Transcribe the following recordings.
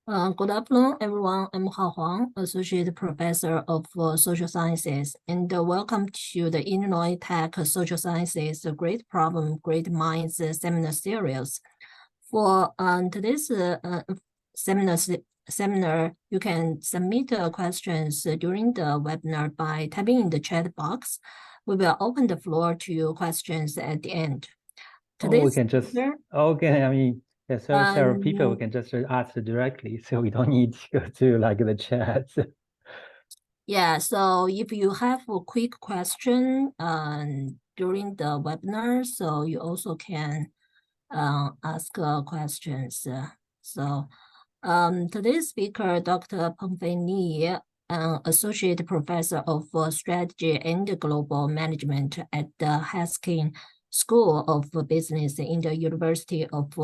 Good afternoon, everyone. I'm Hao Huang, Associate Professor of Social Sciences, and welcome to the Illinois Tech Social Sciences Great Problem, Great Minds seminar series. For today's seminar, you can submit questions during the webinar by typing in the chat box. We will open the floor to questions at the end. We can just, okay, I mean, there's several people we can just ask directly, so we don't need to go to like the chat. Yeah, so if you have a quick question during the webinar, so you also can ask questions. Today's speaker, Dr. Pengfei, Associate Professor of Strategy and Global Management at the Haskins School of Business in the University of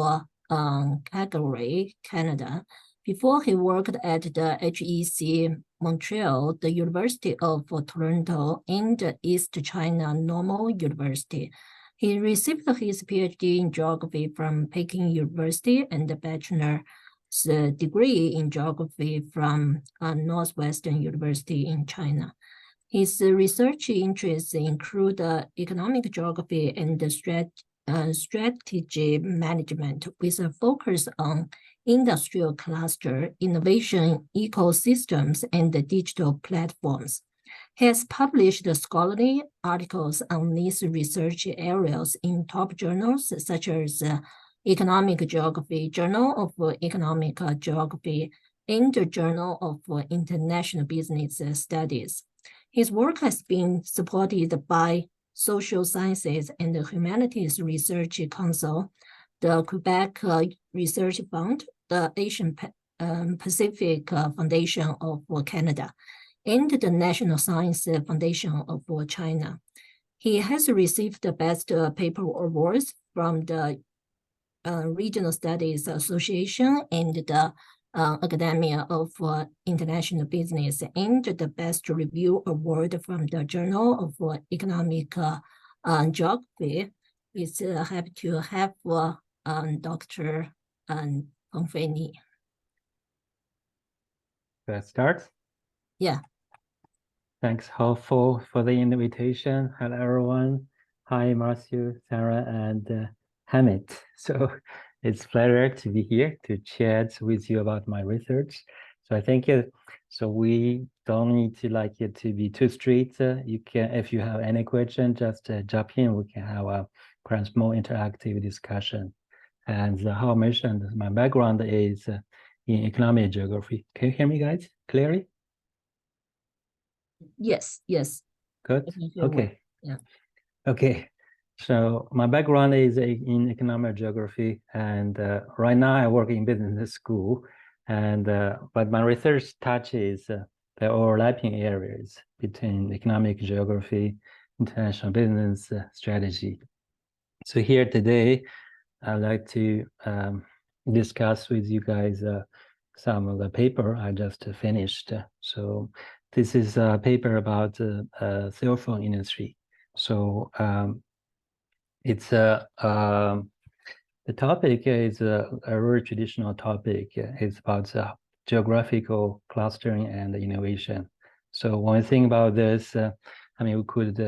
Calgary, Canada. Before he worked at the HEC Montreal, the University of Toronto, and the East China Normal University. He received his PhD in geography from Peking University and a bachelor's degree in geography from Northwestern University in China. His research interests include economic geography and strategy management with a focus on industrial cluster, innovation ecosystems, and digital platforms. He has published scholarly articles on these research areas in top journals such as Economic Geography, Journal of Economic Geography, and the Journal of International Business Studies. His work has been supported by Social Sciences and the Humanities Research Council, the Quebec Research Fund, the Asian Pacific Foundation of Canada, and the National Science Foundation of China. He has received the Best Paper Awards from the Regional Studies Association and the Academia of International Business, and the Best Review Award from the Journal of Economic Geography. It's happy to have Dr. Pengfei. Let's start. Yeah. Thanks, Hao, for the invitation. Hello, everyone. Hi, Marcio, Sarah, and Hamid. So it's a pleasure to be here to chat with you about my research. So I think so we don't need to like it to be too strict. You can, if you have any question, just jump in. We can have a perhaps more interactive discussion. And how I mentioned, my background is in economic geography. Can you hear me, guys, clearly? Yes. Good. Okay. Yeah. Okay. So my background is in economic geography, and right now I work in business school, and but my research touches the overlapping areas between economic geography, international business strategy. So here today, I'd like to discuss with you guys some of the paper I just finished. So this is a paper about cell phone industry. So it's the topic is a very traditional topic. It's about geographical clustering and innovation. So when we think about this, I mean, we could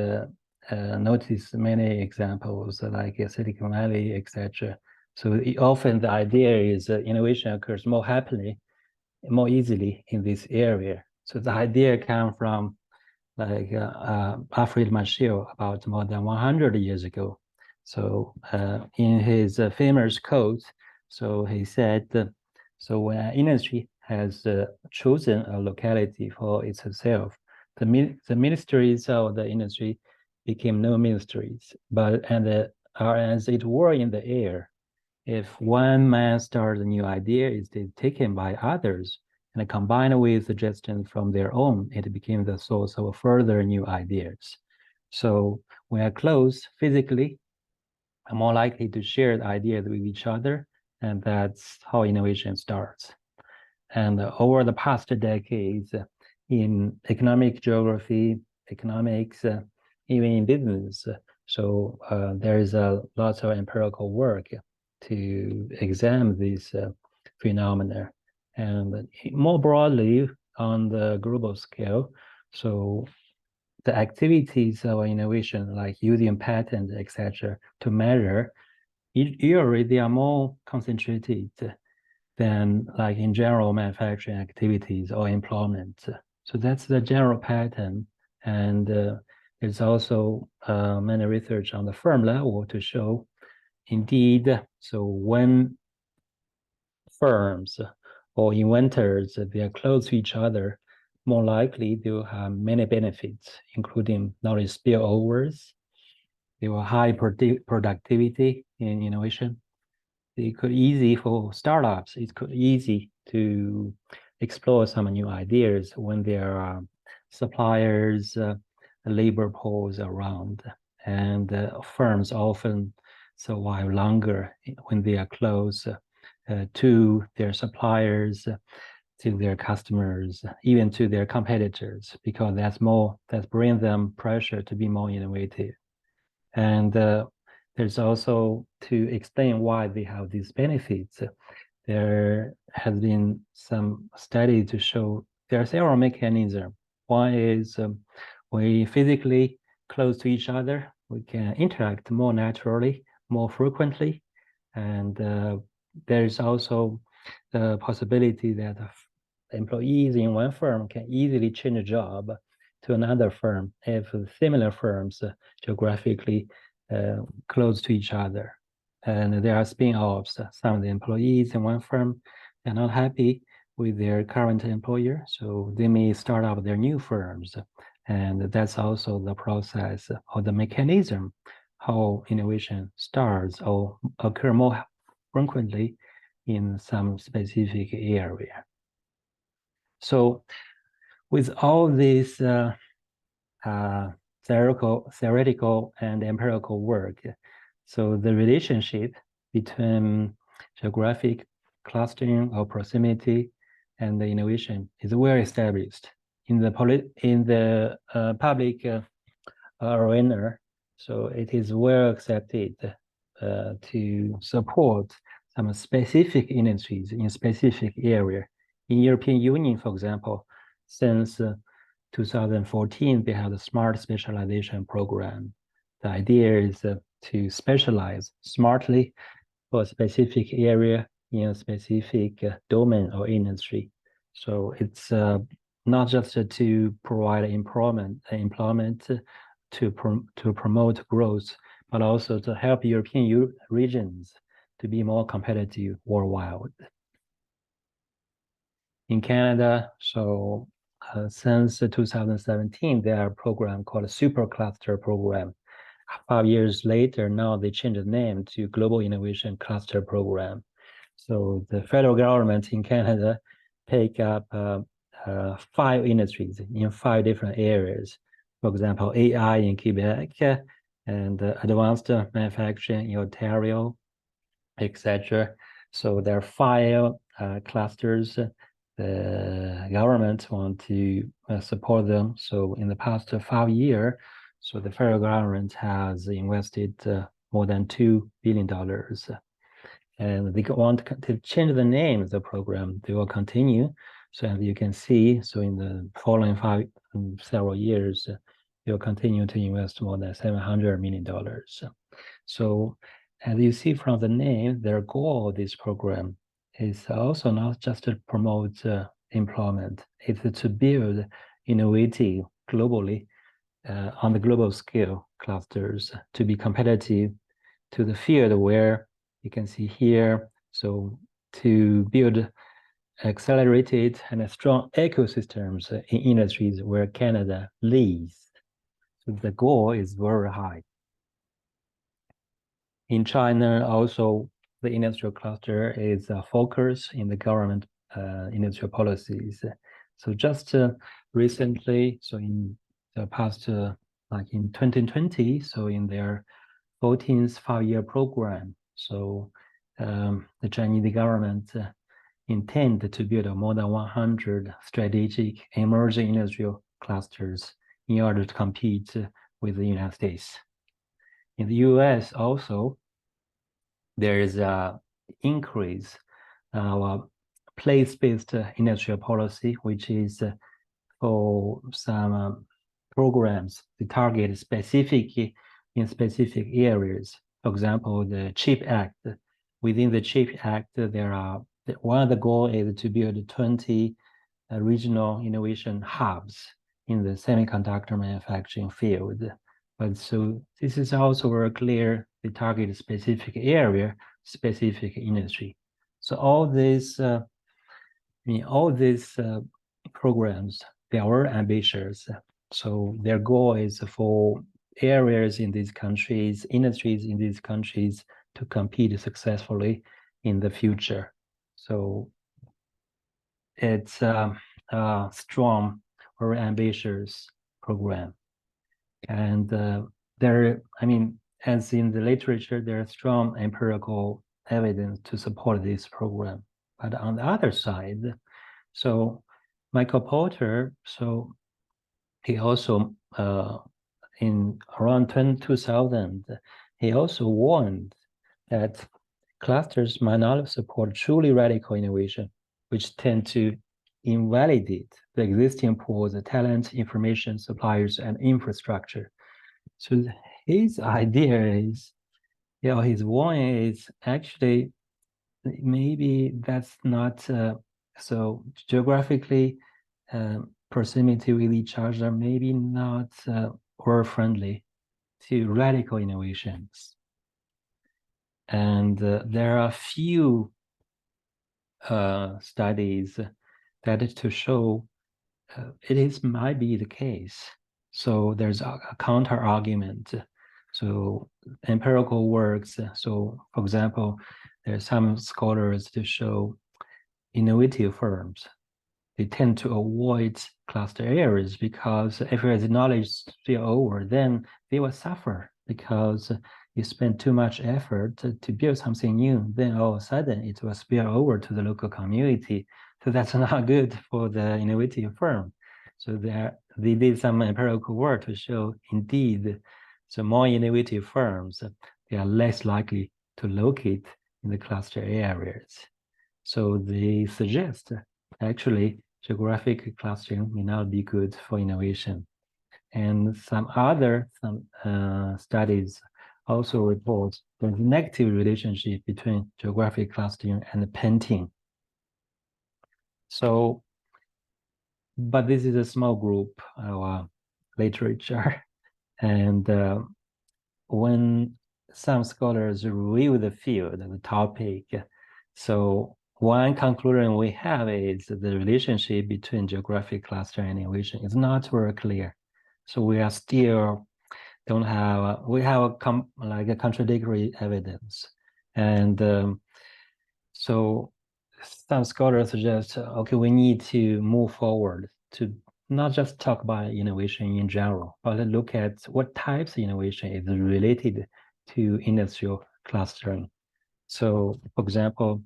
notice many examples like Silicon Valley, etc. So often the idea is innovation occurs more happily, more easily in this area. So the idea comes from like Alfred Marshall about more than 100 years ago. So in his famous quote, so he said, so when an industry has chosen a locality for itself, the ministries of the industry became no ministries, but are as it were in the air. If one man starts a new idea, it is taken by others, and combined with suggestions from their own, it became the source of further new ideas. So when we are close physically, are more likely to share the ideas with each other, and that's how innovation starts. And over the past decades, in economic geography, economics, even in business, so there is a lot of empirical work to examine this phenomena. And more broadly on the global scale, so the activities of innovation, like using patents, etc., to measure, usually they are more concentrated than like in general manufacturing activities or employment. So that's the general pattern. And there's also many research on the firm level to show, indeed, so when firms or inventors, they are close to each other, more likely they will have many benefits, including knowledge spillovers. They will high productivity in innovation. It could easy for startups. It could easy to explore some new ideas when there are suppliers, labor pools around, and firms often survive longer when they are close to their suppliers, to their customers, even to their competitors, because that brings them pressure to be more innovative. And there's also, to explain why they have these benefits, there has been some study to show there are several mechanisms. One is we physically close to each other, we can interact more naturally, more frequently, and there's also the possibility that employees in one firm can easily change a job to another firm if similar firms geographically close to each other. And there are spin-offs. Some of the employees in one firm are not happy with their current employer, so they may start up their new firms. And that's also the process or the mechanism how innovation starts or occur more frequently in some specific area. So with all this theoretical and empirical work, so the relationship between geographic clustering or proximity and the innovation is well established in the public arena. So it is well accepted to support some specific industries in specific area. In European Union, for example, since 2014, they have the Smart Specialization Program. The idea is to specialize smartly for a specific area in a specific domain or industry. So it's not just to provide employment to promote growth, but also to help European regions to be more competitive worldwide. In Canada, so since 2017, there are a program called a Supercluster Program. 5 years later, now they changed the name to Global Innovation Cluster Program. So the federal government in Canada take up 5 industries in 5 different areas. For example, AI in Quebec and advanced manufacturing in Ontario, etc. So there are 5 clusters. The government want to support them. So in the past 5 years, so the federal government has invested more than $2 billion. And they want to change the name of the program. They will continue. So as you can see, so in the following several years, they'll continue to invest more than $700 million. So as you see from the name, their goal of this program is also not just to promote employment, it's to build innovative globally on the global scale clusters to be competitive to the field where you can see here. So to build accelerated and strong ecosystems in industries where Canada leads. So the goal is very high. In China, also, the industrial cluster is a focus in the government industrial policies. So just recently, so in the past, like in 2020, so in their 14th 5-year program, so the Chinese government intend to build more than 100 strategic emerging industrial clusters in order to compete with the United States. In the US also, there is an increase place-based industrial policy, which is for some programs to target specific areas. For example, the CHIP Act. Within the CHIP Act, there are one of the goal is to build 20 regional innovation hubs in the semiconductor manufacturing field. But so this is also very clear, they target a specific area, specific industry. So all these programs, they are ambitious. So their goal is for areas in these countries, industries in these countries to compete successfully in the future. So it's a strong, very ambitious program. And as in the literature, there is strong empirical evidence to support this program. But on the other side, so Michael Porter, so he also, in around 2000, he also warned that clusters might not support truly radical innovation, which tend to invalidate the existing pools of talent, information, suppliers, and infrastructure. So his idea is, his warning is actually maybe that's not so geographically proximity with each other, maybe not or friendly to radical innovations. And there are few studies that to show might be the case. So there's a counter argument. So empirical works. So for example, there's some scholars to show innovative firms, they tend to avoid cluster areas because if there's knowledge spill over, then they will suffer because you spend too much effort to build something new. Then all of a sudden it will spill over to the local community. So that's not good for the innovative firm. So they did some empirical work to show indeed, so more innovative firms, they are less likely to locate in the cluster areas. So they suggest actually geographic clustering may not be good for innovation. And some studies also report there's a negative relationship between geographic clustering and painting. So, but this is a small group of literature. And when some scholars review the field, the topic, so one conclusion we have is the relationship between geographic cluster and innovation is not very clear. So we are still don't have, we have a contradictory evidence. And so some scholars suggest, okay, we need to move forward to not just talk about innovation in general, but look at what types of innovation is related to industrial clustering. So for example,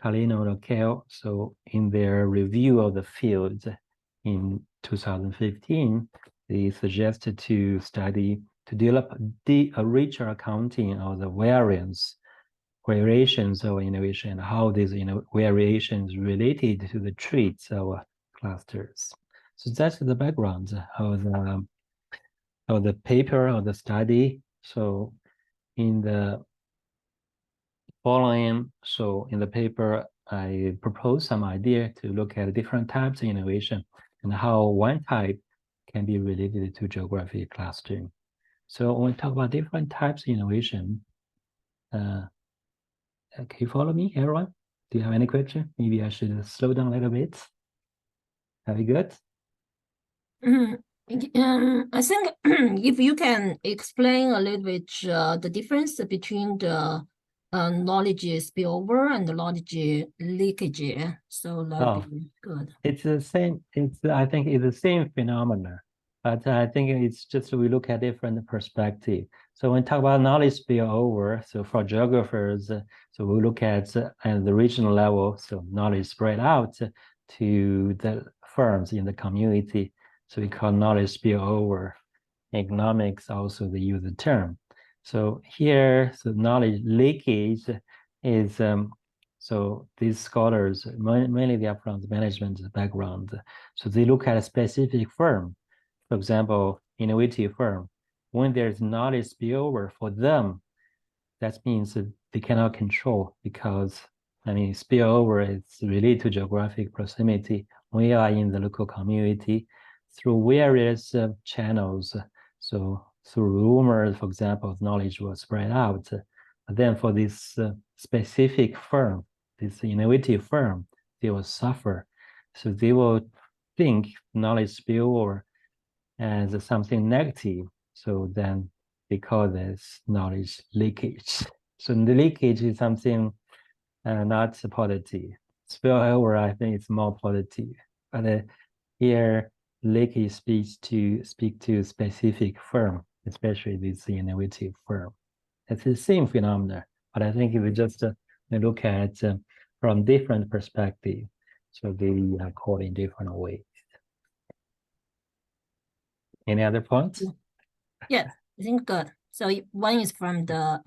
Carlino and Kell, so in their review of the field in 2015, they suggested to develop a richer accounting of the variations of innovation, how these variations related to the traits of clusters. So that's the background of the paper, of the study. So in the following, so in the paper, I propose some idea to look at different types of innovation and how one type can be related to geographic clustering. So when we talk about different types of innovation, can you follow me, everyone? Do you have any question? Maybe I should slow down a little bit. Are we good? I think if you can explain a little bit the difference between the knowledge spillover and the knowledge leakage, so that'd be good. It's the same. I think it's the same phenomena, but I think it's just we look at different perspective. So when we talk about knowledge spillover, so for geographers, so we look at the regional level, so knowledge spread out to the firms in the community. So we call knowledge spillover. Economics also they use the term. So here, so knowledge leakage is So these scholars, mainly they are from the management background. So they look at a specific firm, for example, innovative firm. When there's knowledge spillover for them, that means that they cannot control because, I mean, spillover is related to geographic proximity. We are in the local community through various channels. So through rumors, for example, knowledge will spread out. But then for this specific firm, this innovative firm, they will suffer. So they will think knowledge spillover as something negative. So then they call this knowledge leakage. So the leakage is something not positive. Spillover, I think it's more positive. But here, leakage speak to specific firm, especially this innovative firm. It's the same phenomena, but I think if we just look at from different perspective, so they are called in different ways. Any other points? Yes, I think good. So one is from the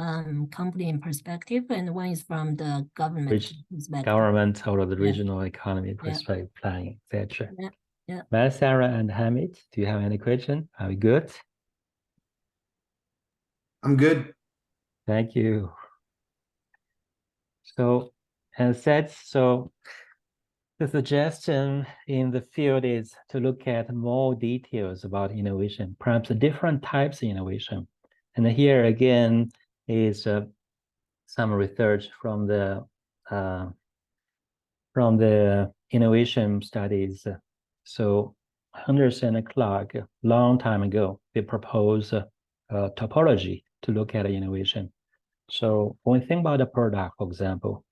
company perspective, and one is from the government perspective. Government or the regional economy perspective, planning, etc. Well, Sarah and Hamid, do you have any question? Are we good? I'm good. Thank you. So, as said, so the suggestion in the field is to look at more details about innovation, perhaps different types of innovation. And here again is some research from the innovation studies. So Henderson and Clark, a long time ago, they proposed a topology to look at innovation. So when we think about a product, for example,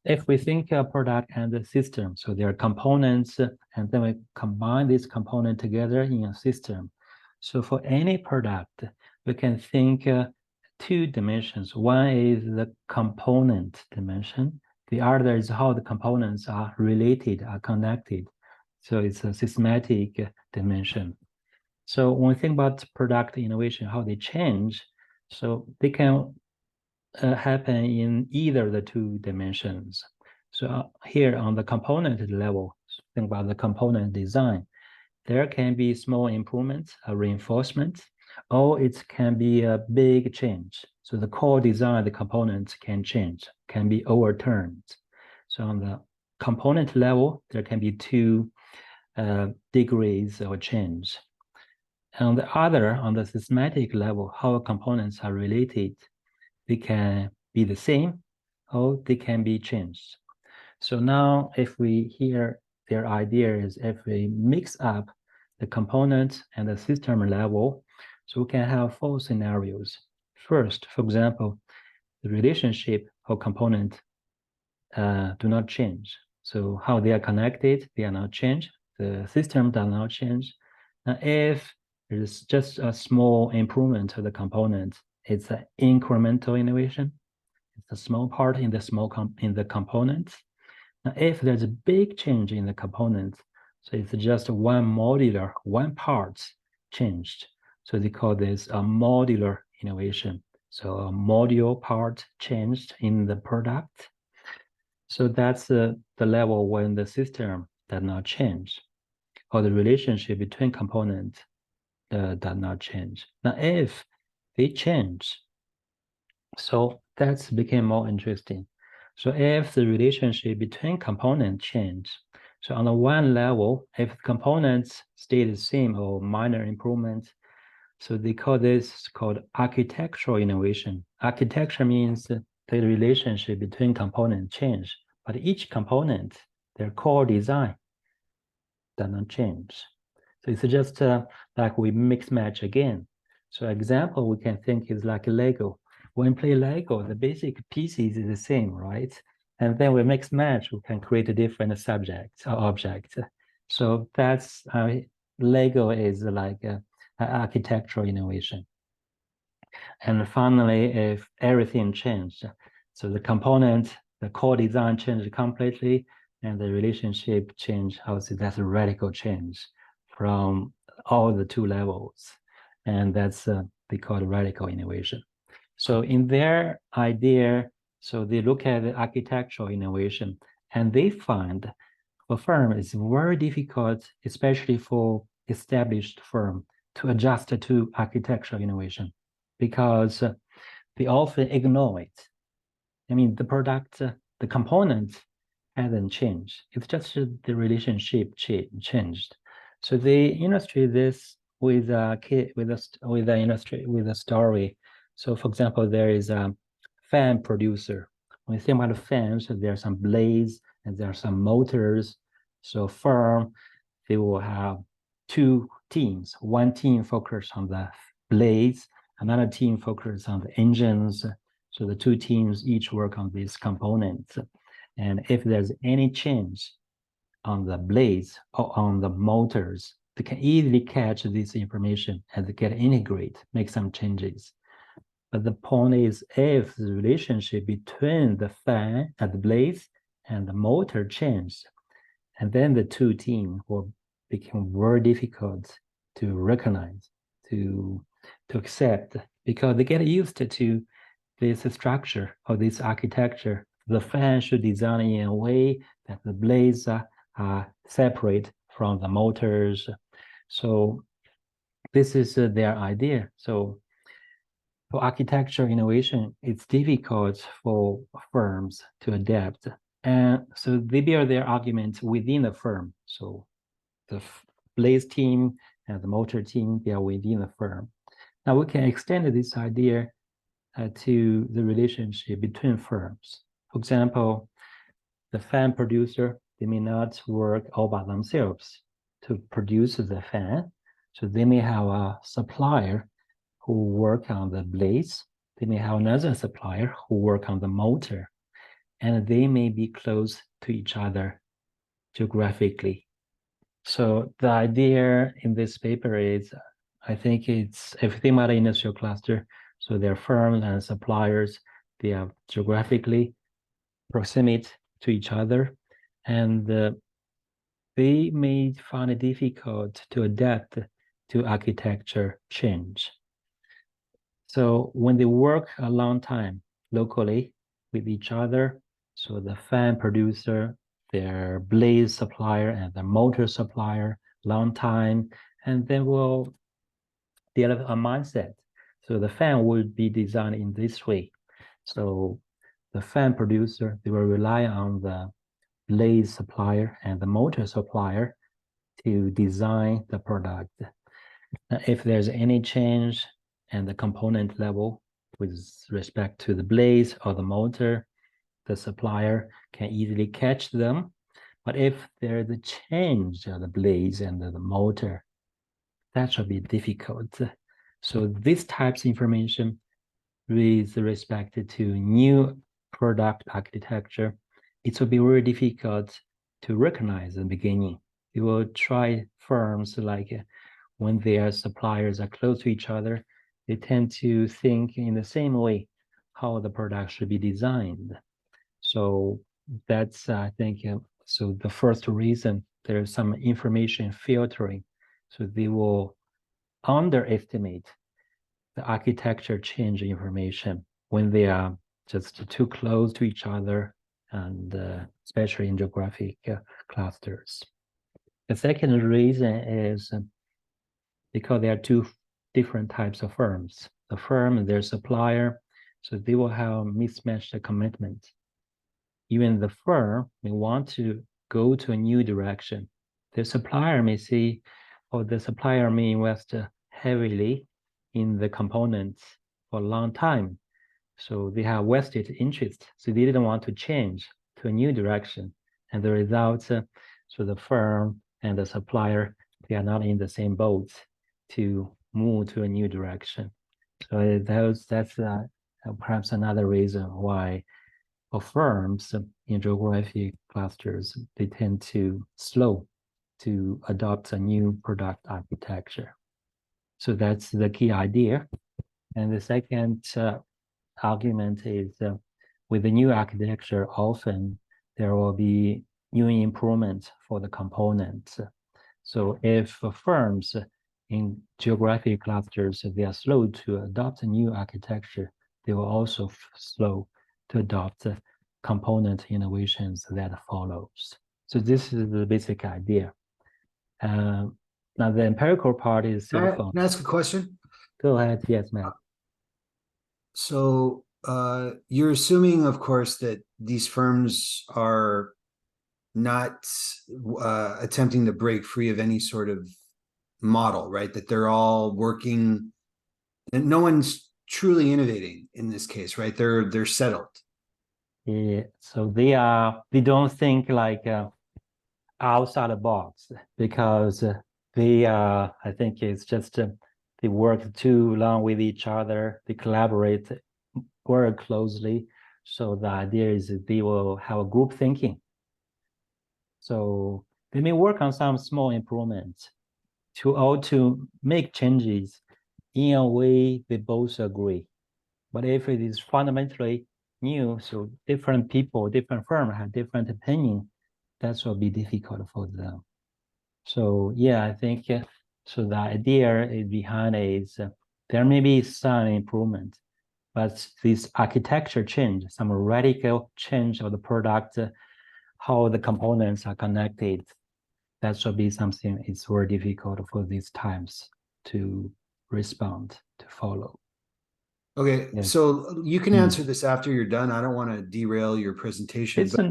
if we think a product and a system, so there are components, and then we combine these components together in a system. So for any product, we can think two dimensions. One is the component dimension. The other is how the components are related, are connected. So it's a systematic dimension. So when we think about product innovation, how they change, so they can happen in either the two dimensions. So here on the component level, think about the component design. There can be small improvements, a reinforcement, or it can be a big change. So the core design of the components can change, can be overturned. So on the component level, there can be two degrees of change. And on the systematic level, how components are related, they can be the same or they can be changed. So now if we hear their idea is if we mix up the component and the system level, so we can have 4 scenarios. First, for example, the relationship of component do not change. So how they are connected, they are not changed. The system does not change. If there's just a small improvement to the component, it's an incremental innovation. It's a small part in the component. Now, if there's a big change in the component, so it's just one modular, one part changed. So they call this a modular innovation. So a module part changed in the product. So that's the level when the system does not change, or the relationship between components does not change. Now, if they change, so that's became more interesting. So if the relationship between components change, so on the one level, if components stay the same or minor improvements, so they call this called architectural innovation. Architecture means the relationship between components change, but each component, their core design does not change. So it's just like we mix match again. So example we can think is like Lego. When we play Lego, the basic pieces is the same, right? And then we mix match, we can create a different subject or object. So that's Lego is like an architectural innovation. And finally, if everything changed, so the component, the core design changed completely, and the relationship changed, I would say that's a radical change from all the 2 levels. And that's they call it radical innovation. So in their idea, So they look at the architectural innovation, and they find for firm it's very difficult, especially for established firm, to adjust to architectural innovation because they often ignore it. I mean, the product, the component hasn't changed. It's just the relationship changed. So they illustrate this with a story. So, for example, there is a fan producer. When you think about fans, there are some blades and there are some motors. So, firm, they will have two teams. One team focuses on the blades, another team focuses on the engines. So the two teams each work on these components. And if there's any change on the blades or on the motors, they can easily catch this information and get integrate, make some changes. But the point is, if the relationship between the fan and the blades and the motor changes, and then the two teams will become very difficult to recognize, to accept, because they get used to this structure or this architecture. The fan should design in a way that the blades are separate from the motors. So this is their idea. So for architecture innovation, it's difficult for firms to adapt. And so they build their arguments within the firm. So the blades team and the motor team, they are within the firm. Now we can extend this idea to the relationship between firms. For example, the fan producer, they may not work all by themselves to produce the fan. So they may have a supplier who work on the blades. They may have another supplier who work on the motor. And they may be close to each other geographically. So the idea in this paper is, I think it's, if you think about an industrial cluster, so their firms and suppliers, they are geographically proximate to each other, and they may find it difficult to adapt to architecture change. So when they work a long time locally with each other, so the fan producer, their blade supplier, and the motor supplier, long time, and then will develop a mindset. So the fan will be designed in this way. So the fan producer, they will rely on the blade supplier and the motor supplier to design the product. If there's any change and the component level with respect to the blades or the motor, the supplier can easily catch them. But if there's a change of the blades and the motor, that should be difficult. So this types of information with respect to new product architecture, it will be very difficult to recognize in the beginning. You will try firms like when their suppliers are close to each other, they tend to think in the same way how the product should be designed. So that's, I think, so the first reason there's some information filtering. So they will underestimate the architecture change information when they are just too close to each other, and especially in geographic clusters. The second reason is because there are two different types of firms. The firm and their supplier, so they will have mismatched commitment. Even the firm may want to go to a new direction. The supplier may see, or the supplier may invest heavily in the components for a long time. So they have vested interest. So they didn't want to change to a new direction. And the result, so the firm and the supplier, they are not in the same boat to move to a new direction. So that's perhaps another reason why for firms in geographic clusters, they tend to slow to adopt a new product architecture. So that's the key idea. And the second argument is with the new architecture, often there will be new improvements for the components. So if firms in geographic clusters, they are slow to adopt a new architecture, they will also slow to adopt component innovations that follows. So this is the basic idea. Now the empirical part is cell phone. Can I ask a question? Go ahead, yes, Matt. So you're assuming, of course, that these firms are not attempting to break free of any sort of model, right? That they're all working, and no one's truly innovating in this case, right? They're settled. Yeah, so they don't think like outside the box because I think it's just they work too long with each other, they collaborate very closely. So the idea is that they will have a group thinking. So they may work on some small improvements to make changes in a way they both agree. But if it is fundamentally new, so different people, different firms have different opinion, that will be difficult for them. So yeah, I think so. The idea behind it is there may be some improvement, but this architecture change, some radical change of the product, how the components are connected, that should be something it's very difficult for these times to respond, to follow. Okay, Yes. so you can answer this after you're done. I don't want to derail your presentation, but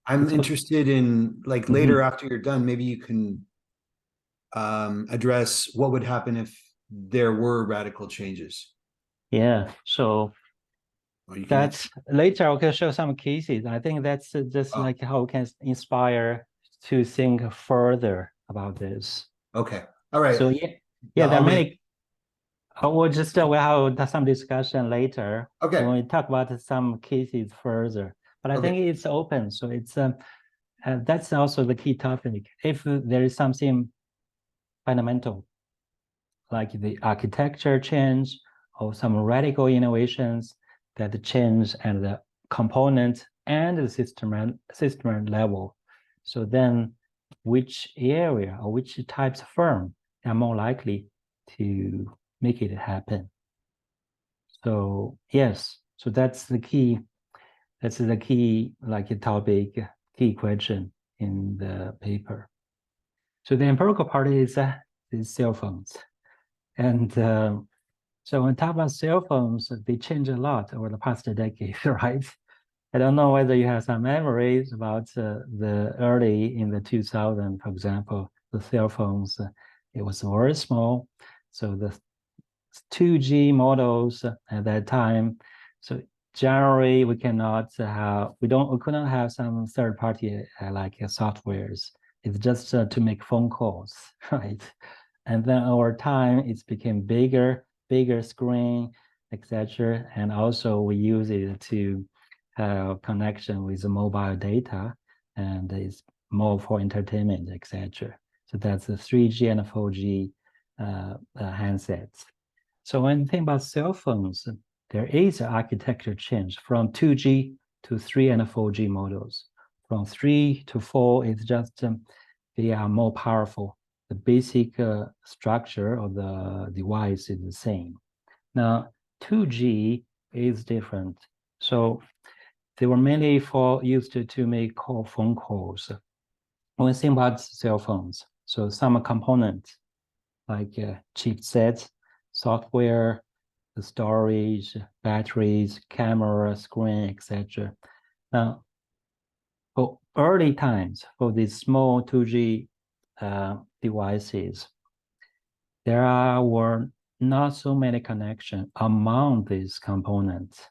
I'm interested in like later after you're done, maybe you can address what would happen if there were radical changes. Yeah, so that's later I can show some cases. I think that's just like how we can inspire to think further about this. Okay, all right. So yeah, there are many. We'll just we'll have some discussion later. Okay. When we talk about some cases further, but I think it's open. So it's that's also the key topic. If there is something fundamental, like the architecture change or some radical innovations that change and the component and the system level. So then which area or which types of firm are more likely to make it happen? So yes, so that's the key like a topic, key question in the paper. So the empirical part is cell phones. And so on top of cell phones, they change a lot over the past decade, right? I don't know whether you have some memories about the early in the 2000, for example, the cell phones, it was very small. So the 2G models at that time. So generally we cannot have, we couldn't have some third party like softwares. It's just to make phone calls, right? And then over time, it's became bigger screen, etc. And also we use it to have connection with the mobile data, and it's more for entertainment, etc. So that's the 3G and 4G handsets. So when you think about cell phones, there is an architecture change from 2G to 3 and 4G models. From 3 to 4, it's just they are more powerful. The basic structure of the device is the same. Now, 2G is different. So they were mainly used to make phone calls. When you think about cell phones, so some components like chipsets, software, the storage, batteries, camera, screen, etc. Now, for early times, for these small 2G devices, there were not so many connections among these components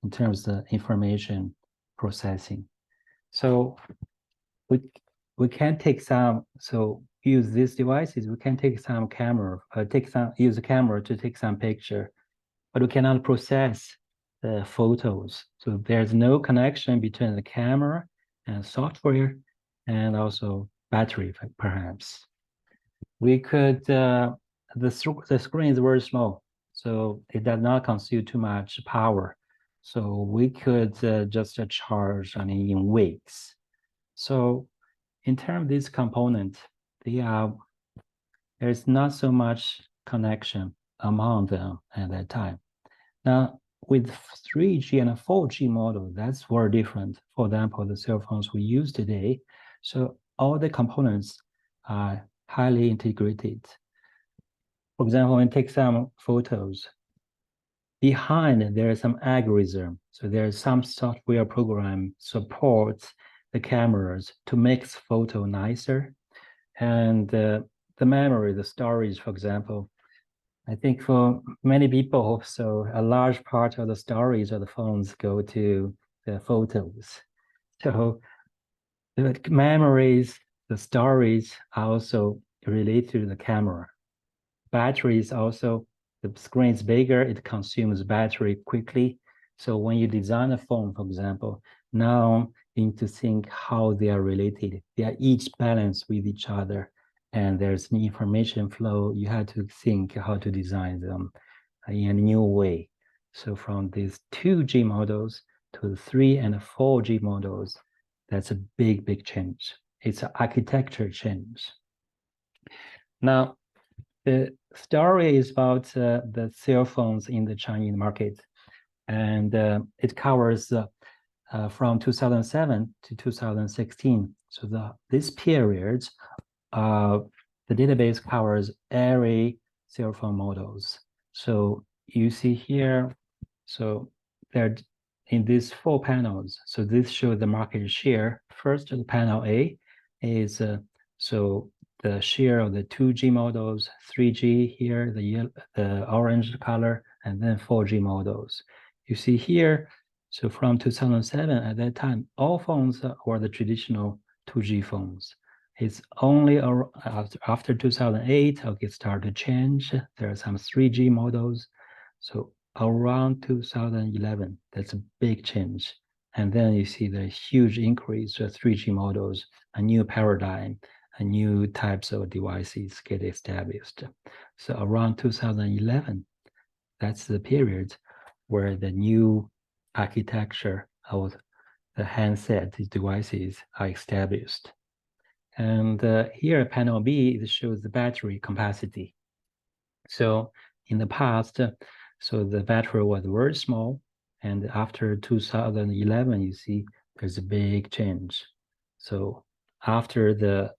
in terms of the processing. So we can take some, so use these devices, we can take some camera, use a camera to take some picture, but we cannot process the photos. So there's no connection between the camera and software and also battery, perhaps. We could, the screen is very small, so it does not consume too much power. So we could just charge, in weeks. So in terms of these components, there's not so much connection among them at that time. Now, with 3G and a 4G model, that's very different. For example, the cell phones we use today, so all the components are highly integrated. For example, when you take some photos, behind there is some algorithm. So there's some software program supports the cameras to make the photo nicer. And the memory, the storage, for example, I think for many people, so a large part of the storage of the phones go to the photos. So the memories, the storage are also related to the camera. Battery is also, the screen is bigger, it consumes battery quickly. So when you design a phone, for example, now you need to think how they are related. They are each balanced with each other, and there's an information flow. You have to think how to design them in a new way. So from these 2G models to the 3 and 4G models, that's a big, big change. It's an architecture change. Now, the story is about the cell phones in the Chinese market, and it covers from 2007 to 2016. So this period, the database covers every cell phone models. So you see here, so there in these 4 panels. So this shows the market share. First, the panel A is so the share of the 2G models, 3G here, the orange color, and then 4G models. You see here, so from 2007, at that time, all phones were the traditional 2G phones. It's only after 2008, it started to change. There are some 3G models. So around 2011, that's a big change. And then you see the huge increase of 3G models, a new paradigm, a new types of devices get established. So around 2011, that's the period where the new architecture of the handset devices are established. And here, panel B, it shows the battery capacity. So in the past, so the battery was very small. And after 2011, you see there's a big change. So after the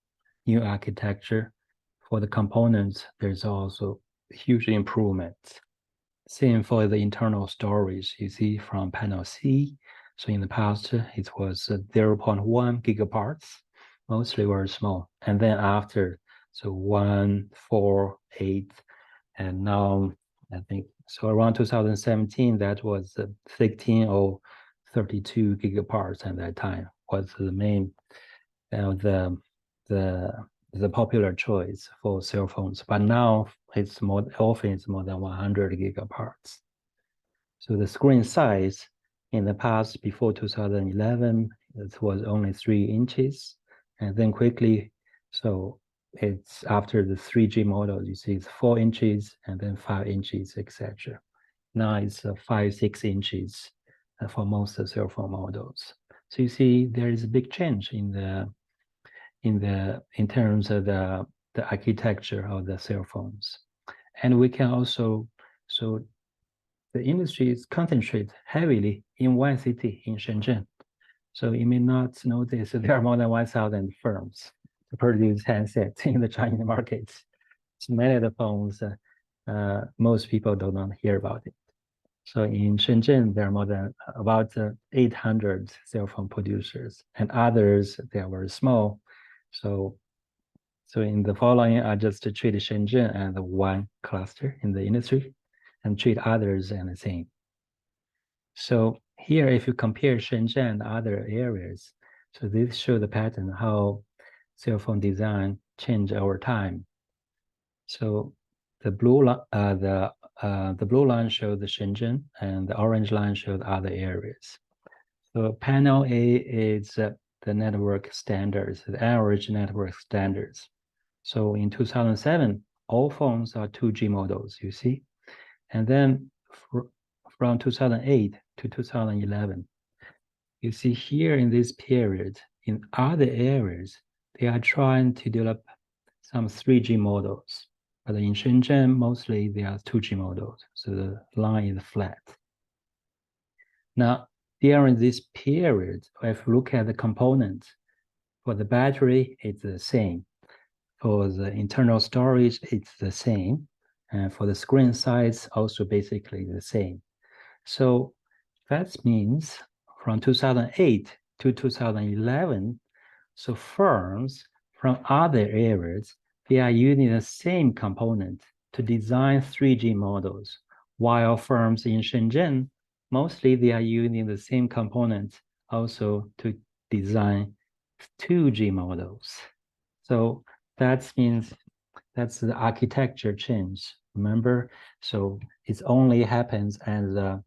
new architecture for the components, there's also huge improvements. Same for the internal storage, you see from panel C. So in the past, it was 0.1 gigaparts, mostly very small. And then after, so 1, 4, 8, and now I think, so around 2017, that was 16 or 32 gigaparts at that time was the main, the popular choice for cell phones. But now it's more often it's more than 100 gigaparts. So the screen size in the past, before 2011, it was only 3 inches, and then quickly, so it's after the 3G model, you see it's 4 inches and then 5 inches, etc. Now it's 5, 6 inches for most cell phone models. So you see there is a big change in terms of the architecture of the cell phones. And we can also, so the industry is concentrated heavily in one city, in Shenzhen. So you may not notice there are more than 1,000 firms to produce handsets in the Chinese market. So many of the phones, most people do not hear about it. So in Shenzhen, there are more than about 800 cell phone producers, and others, they are very small. So in the following, I just treat Shenzhen as one cluster in the industry and treat others as the same. So here, if you compare Shenzhen and other areas, so this shows the pattern how cell phone design change over time. So the blue line shows the Shenzhen, and the orange line shows other areas. So panel A is the network standards, the average network standards. So in 2007, all phones are 2G models, you see. And then from 2008 to 2011, you see here in this period, in other areas, they are trying to develop some 3G models. But in Shenzhen, mostly they are 2G models. So the line is flat. Now, during this period, if you look at the components, for the battery, it's the same. For the internal storage, it's the same. And for the screen size, also basically the same. So that means from 2008 to 2011, so firms from other areas, they are using the same component to design 3G models, while firms in Shenzhen, mostly they are using the same components also to design 2G models. So that means that's the architecture change. Remember, so it only happens at the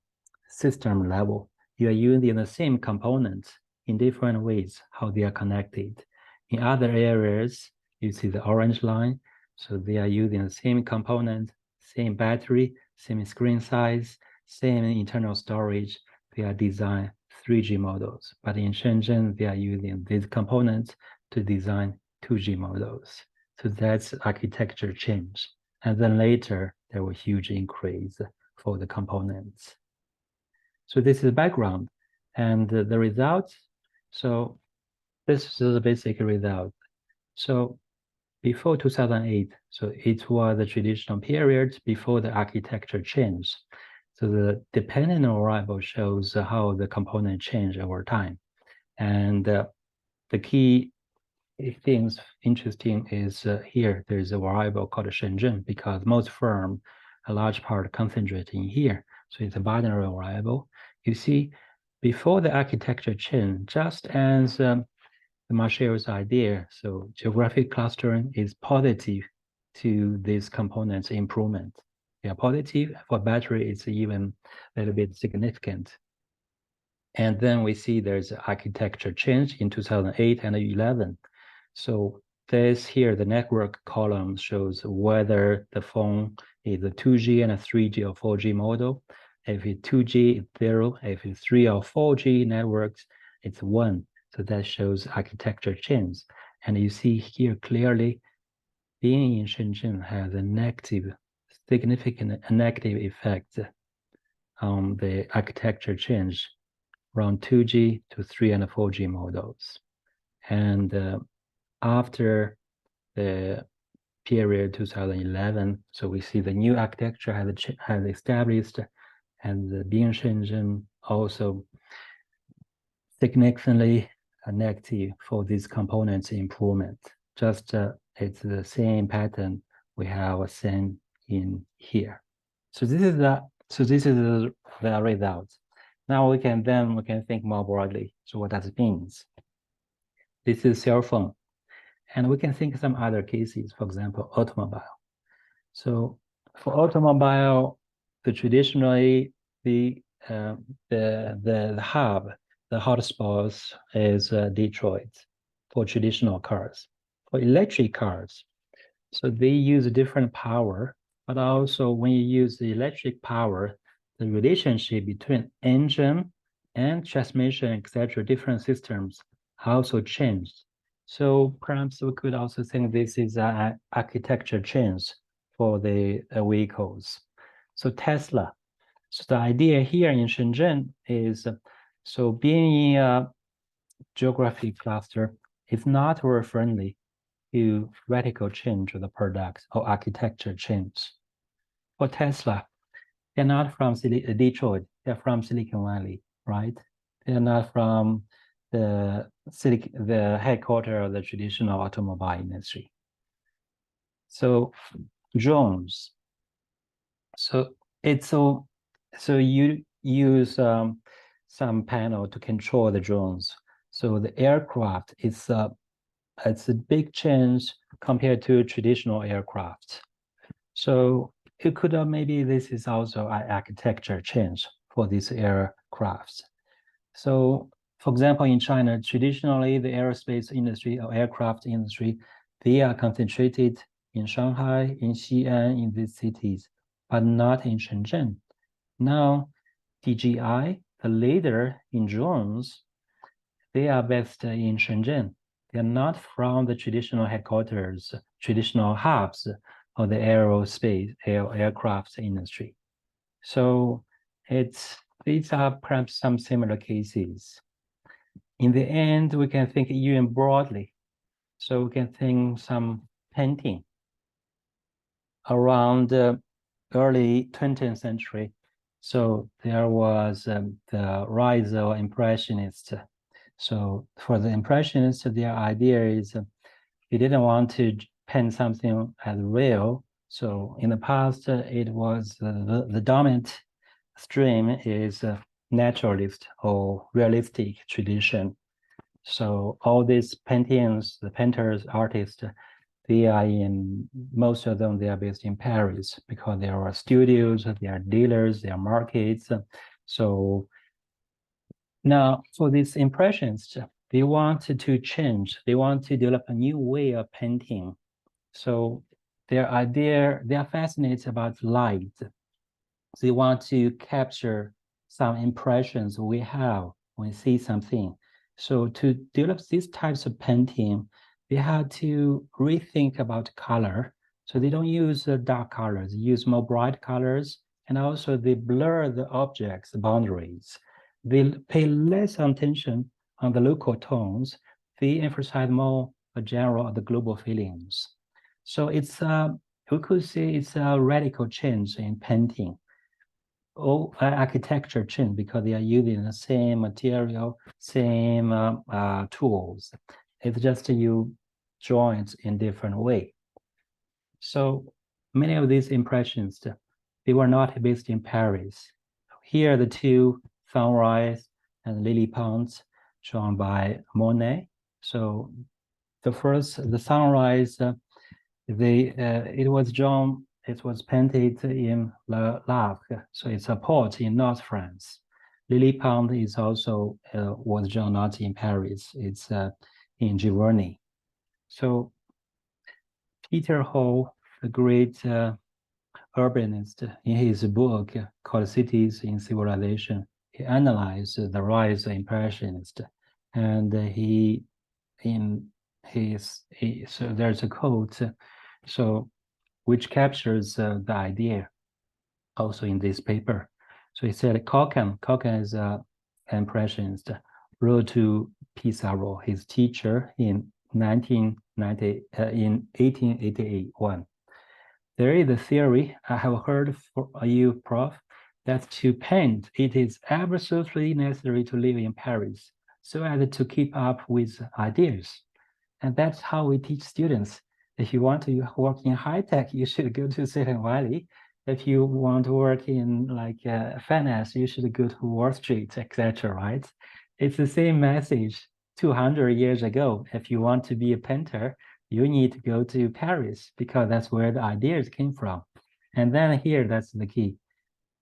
system level. You are using the same components in different ways, how they are connected. In other areas, you see the orange line. So they are using the same component, same battery, same screen size, same internal storage. They are design 3G models. But in Shenzhen, they are using these components to design 2G models. So that's architecture change. And then later, there was huge increase for the components. So this is the background and the results. So this is the basic result. So before 2008, so it was the traditional period before the architecture change. So the dependent variable shows how the component change over time. And the key things interesting is here, there's a variable called Shenzhen because most firms, a large part concentrate in here. So it's a binary variable. You see, before the architecture change, just as Marshall's idea, so geographic clustering is positive to these components improvement. They are positive. For battery, it's even a little bit significant. And then we see there's architecture change in 2008 and 11. So this here, the network column shows whether the phone is a 2G and a 3G or 4G model. If it's 2G, it's 0. If it's 3 or 4G networks, it's 1. So that shows architecture change. And you see here clearly, being in Shenzhen has a negative, significant negative effect on the architecture change from 2G to 3 and 4G models. And after the period 2011, so we see the new architecture has established, and the Being Shenzhen also significantly negative for these components improvement. Just it's the same pattern we have seen in here. So this is the result. Now we can think more broadly. So what does it mean? This is cell phone. And we can think some other cases, for example, automobile. So for automobile, traditionally the hub, the hotspots is Detroit for traditional cars. For electric cars, so they use different power, but also when you use the electric power, the relationship between engine and transmission, etc., different systems also changed. So perhaps we could also think this is an architecture change for the vehicles. So Tesla. So the idea here in Shenzhen is, so being in a geographic cluster is not very friendly to radical change of the product or architecture change. For Tesla, they're not from Detroit, they're from Silicon Valley, right? They're not from the headquarters of the traditional automobile industry. So drones. So you use some panel to control the drones. So the aircraft is it's a big change compared to traditional aircraft. So it could maybe this is also an architecture change for these aircrafts. So for example, in China, traditionally the aerospace industry or aircraft industry, they are concentrated in Shanghai, in Xi'an, in these cities, but not in Shenzhen. Now, DJI, the leader in drones, they are based in Shenzhen. They're not from the traditional headquarters, traditional hubs of the aerospace aircraft industry. So it's these are perhaps some similar cases. In the end, we can think even broadly. So we can think some painting around the early 20th century. So there was the rise of Impressionists. So for the Impressionists, their idea is they didn't want to paint something as real. So in the past, it was the dominant stream is naturalist or realistic tradition. So all these paintings, the painters, artists, they are most of them, they are based in Paris because there are studios, there are dealers, there are markets. So now for these impressionists, they want to change, they want to develop a new way of painting. So their idea, they are fascinated about light. They want to capture some impressions we have when we see something. So to develop these types of painting, they had to rethink about color. So they don't use dark colors, they use more bright colors, and also they blur the objects' boundaries. They pay less attention on the local tones. They emphasize more the general or the global feelings. So it's we could say it's a radical change in painting. Architecture change because they are using the same material, same tools. It's just you joint in different way. So many of these impressions, they were not based in Paris. Here are the two sunrise and lily ponds drawn by Monet. So the sunrise, it was drawn. It was painted in Le Havre, so it's a port in North France. Lily Pond is also was drawn not in Paris. It's in Giverny. So Peter Hall, the great urbanist, in his book called Cities in Civilization, he analyzed the rise of Impressionists, and so there's a quote, so which captures the idea also in this paper. So he said Koken is an impressionist, wrote to Pissarro, his teacher, in 1881. There is a theory I have heard for you, Prof, that to paint, it is absolutely necessary to live in Paris so as to keep up with ideas. And that's how we teach students. If you want to work in high tech, you should go to Silicon Valley. If you want to work in finance, you should go to Wall Street, etc. Right? It's the same message 200 years ago. If you want to be a painter, you need to go to Paris because that's where the ideas came from. And then here, that's the key.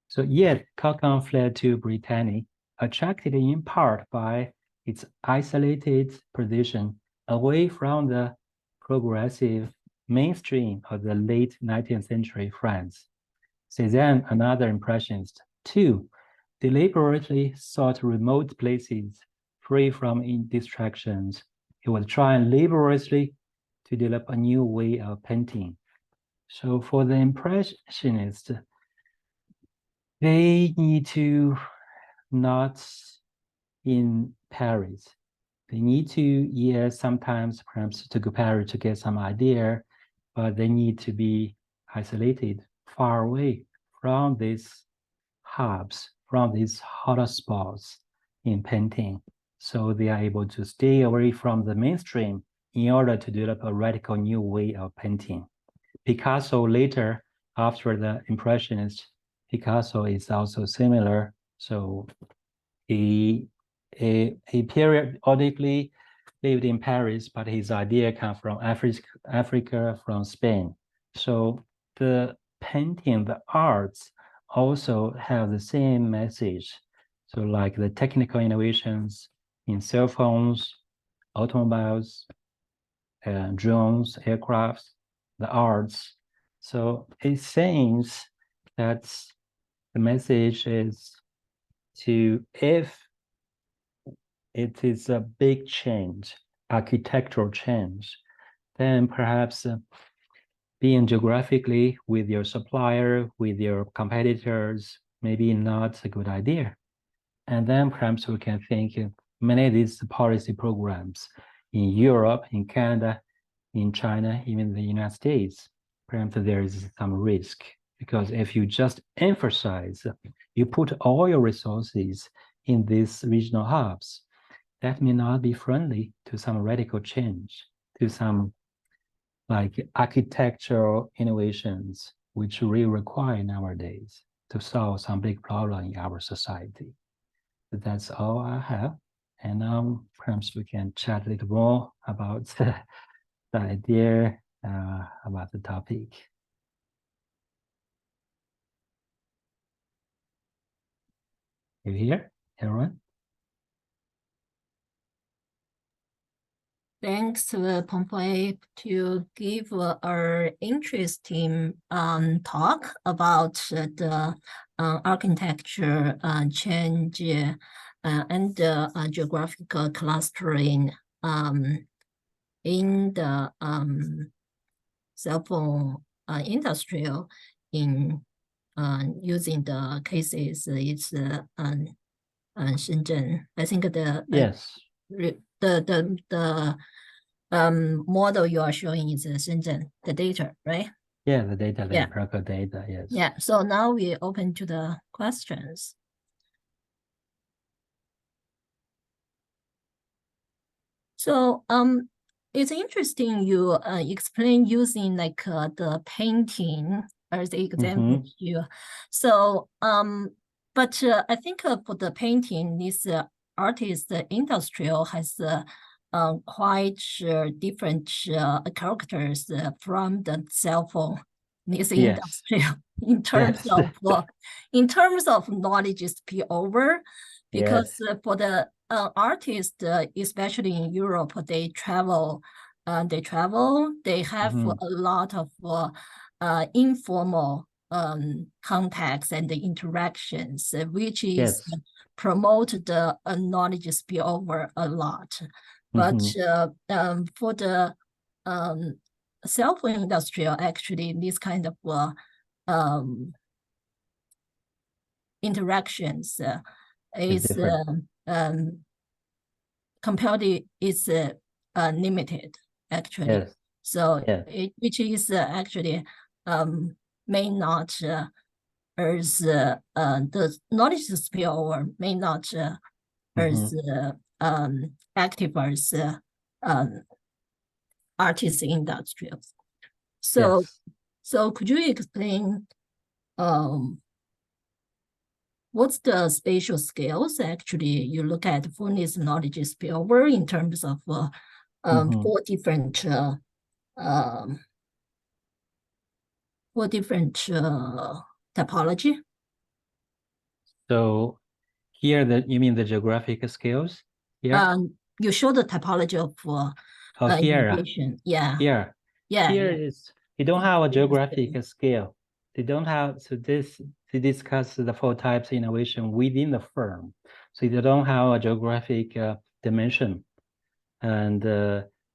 So yet, Koken fled to Brittany, attracted in part by its isolated position away from the progressive mainstream of the late 19th century France. Cézanne, another impressionist, too, deliberately sought remote places free from distractions. He was trying laboriously to develop a new way of painting. So for the impressionists, they need to not in Paris. They need to, yes, sometimes perhaps to go Paris to get some idea, but they need to be isolated, far away from these hubs, from these hotspots in painting. So they are able to stay away from the mainstream in order to develop a radical new way of painting. Picasso later, after the Impressionists, Picasso is also similar. So he periodically lived in Paris, but his idea comes from Africa, from Spain. So the painting, the arts also have the same message. So like the technical innovations in cell phones, automobiles, drones, aircrafts, the arts. So it seems that the message is if it is a big change, architectural change, then perhaps being geographically with your supplier, with your competitors, maybe not a good idea. And then perhaps we can think many of these policy programs in Europe, in Canada, in China, even the United States, perhaps there is some risk, because if you just emphasize, you put all your resources in these regional hubs, that may not be friendly to some radical change, to some like architectural innovations, which we require nowadays to solve some big problem in our society. That's all I have. And perhaps we can chat a little more about the idea about the topic. You hear, everyone? Thanks, Pengfei, to give our interesting talk about the architecture change and geographical clustering in the cell phone industrial in using the cases it's Shenzhen. I think the Yes. the model you are showing is Shenzhen, the data, right? Yeah, the data, the Yeah. empirical data, yes. Yeah, so now we open to the questions. So it's interesting you explain using like the painting as the example here. So but I think for the painting, this artist industrial has quite different characters from the cell phone this industry in terms of knowledge spillover, because for the artists, especially in Europe, they travel, they have a lot of informal contacts and the interactions, which is promote the knowledge spillover a lot. But for the cell phone industry, actually, this kind of interactions is comparatively is limited, actually. So which is actually may not as the knowledge spillover may not as active as artist industrials. So so could you explain what's the spatial scales actually you look at for this knowledge spillover in terms of four different typology? So here, you mean the geographic scales? Here? You show the typology of innovation. Yeah. Here. Yeah. Here is, you don't have a geographic scale. They don't have, so this, to discuss the 4 types of innovation within the firm. So you don't have a geographic dimension. And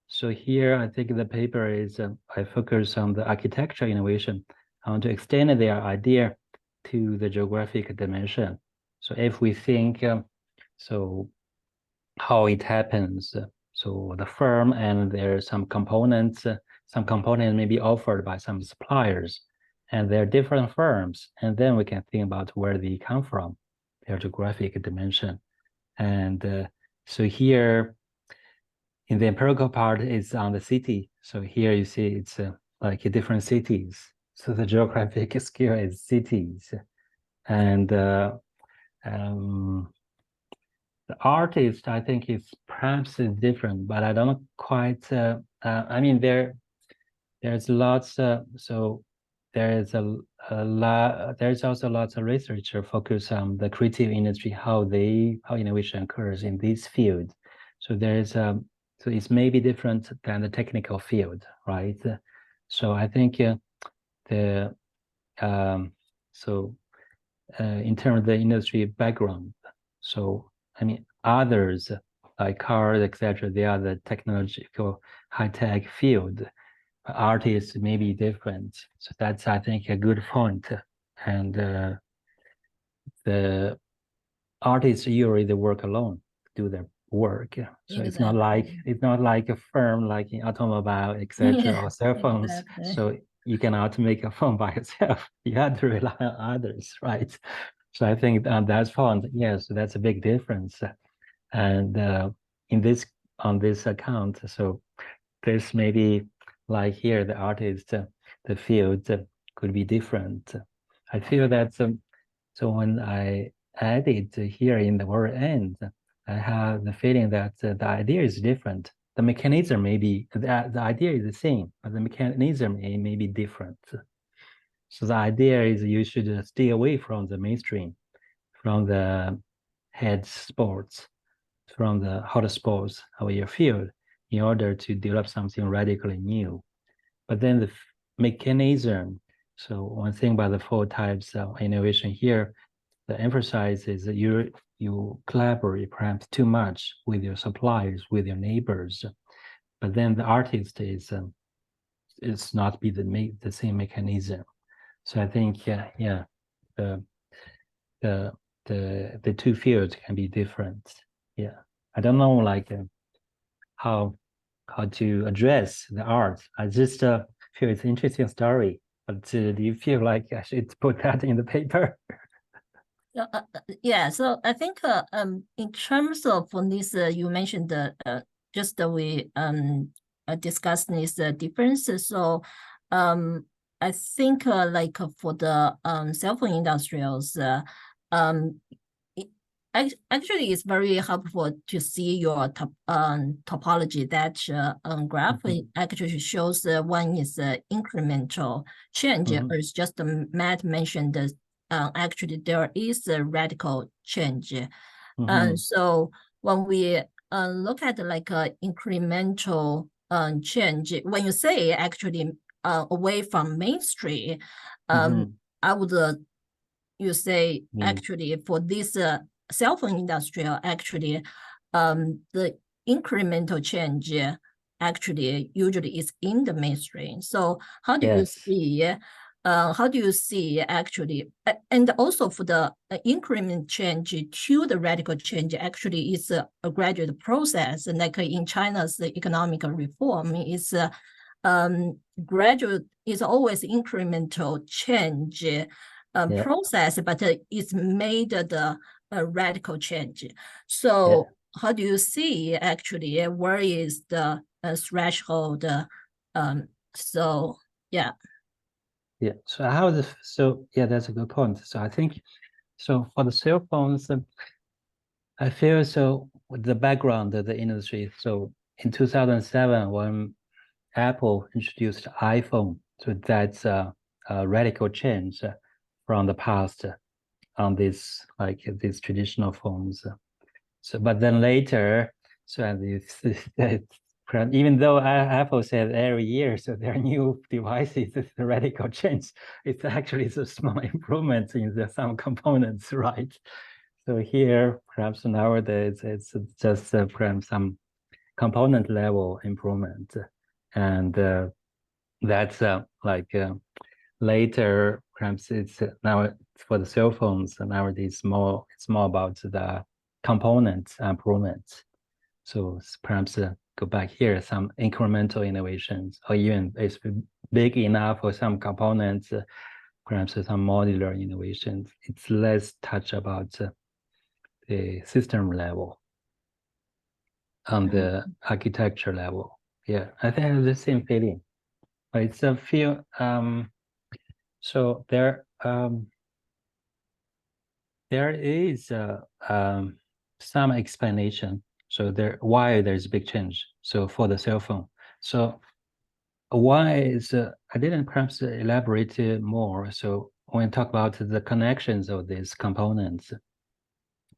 so here, I think the paper is, I focus on the architecture innovation. I want to extend their idea to the geographic dimension. So if we think, so how it happens, so the firm and there are some components may be offered by some suppliers, and they're different firms, and then we can think about where they come from, their geographic dimension. And so here, in the empirical part, is on the city. So here you see it's like different cities. So the geographic scale is cities. And the artist, I think, is perhaps different, but I don't quite, I mean, there's lots, so there's there's also lots of research focus on the creative industry, how innovation occurs in this field. So there's, so it's maybe different than the technical field, right? So I think in terms of the industry background, so I mean, others like cars, etc., they are the technological high-tech field. Artists may be different. So that's, I think, a good point. And artists usually they work alone, do their work. So it's not like a firm like in automobile, etc., or cell phones. Exactly. So you cannot make a phone by yourself. You have to rely on others, right? So I think on that front, yes, that's a big difference. And on this account, so there's maybe like here the artist, the field could be different. I feel that so when I added here in the very end, I have the feeling that the idea is different. The mechanism the idea is the same, but the mechanism may be different. So the idea is you should stay away from the mainstream, from the head sports, from the hot sports of your field in order to develop something radically new. But then the mechanism, so one thing about the 4 types of innovation here, the emphasis is that you collaborate perhaps too much with your suppliers, with your neighbors, but then the artist is not be the same mechanism. So I think the 2 fields can be different. Yeah, I don't know like how to address the art. I just feel it's an interesting story. But do you feel like I should put that in the paper? Yeah, so I think in terms of on this, you mentioned just we discussed these differences. So I think like for the cell phone industrials, um, actually it's very helpful to see your topology. That graph actually shows one is incremental change, or it's just Matt mentioned actually there is a radical change. So when we look at like incremental change, when you say actually away from mainstream, I would you say actually for this cell phone industrial, actually the incremental change actually usually is in the mainstream. So how do you see actually, and also for the increment change to the radical change actually is a gradual process, and like in China's economic reform is gradual, is always incremental change process, but it's made the radical change. So how do you see actually where is the threshold? So yeah. Yeah. So that's a good point. So I think so for the cell phones, I feel so with the background of the industry. So in 2007, when Apple introduced iPhone, so that's a radical change from the past on these traditional phones. So, but then later, so even though Apple said every year, so there are new devices, it's a radical change. It's actually a small improvement in some components, right? So here, perhaps nowadays, it's just perhaps some component level improvement, and that's later, perhaps it's now for the cell phones, nowadays it's more about the components improvements. So perhaps go back here, some incremental innovations, or even it's big enough for some components, perhaps some modular innovations. It's less touch about the system level, on the architecture level. Yeah, I think I have the same feeling. But it's a few. So there is some explanation. So why there's a big change. So for the cell phone. So why is I didn't perhaps elaborate more. So when I talk about the connections of these components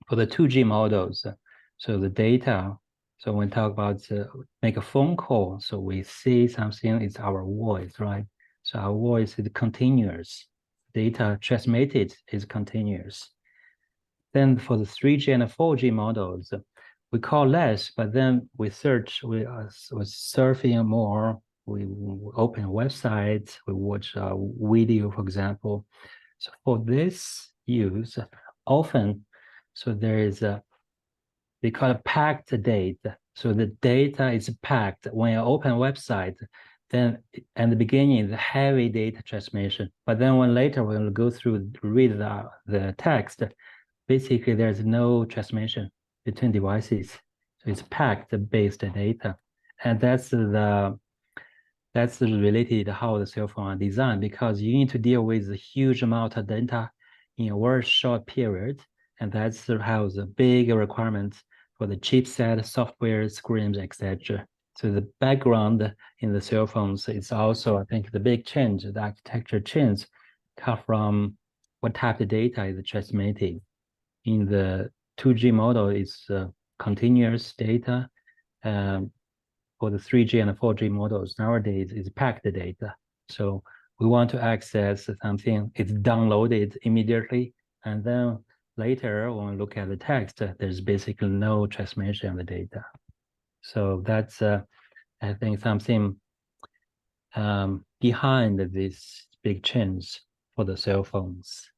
for the 2G models, so the data. So when we talk about make a phone call, so we see something is our voice, right? So our voice is continuous. Data transmitted is continuous. Then for the 3G and 4G models, we call less, but then we search, we surfing more, we open websites, we watch video, for example. So for this use, often, So there is they call it packed data. So the data is packed. When you open a website, then at the beginning is heavy data transmission. But then when later we'll go through read the text, basically there's no transmission between devices. So it's packed based data. And that's related to how the cell phone are designed, because you need to deal with a huge amount of data in a very short period. And that's how the big requirements for the chipset, software, screens, etc. So the background in the cell phones is also, I think, the big change, the architecture change, come from what type of data is transmitted. In the 2G model, it's continuous data. For the 3G and 4G models nowadays is packed data. So we want to access something, it's downloaded immediately. And then later, when we look at the text, there's basically no transmission of the data. So that's, I think, something behind this big change for the cell phones.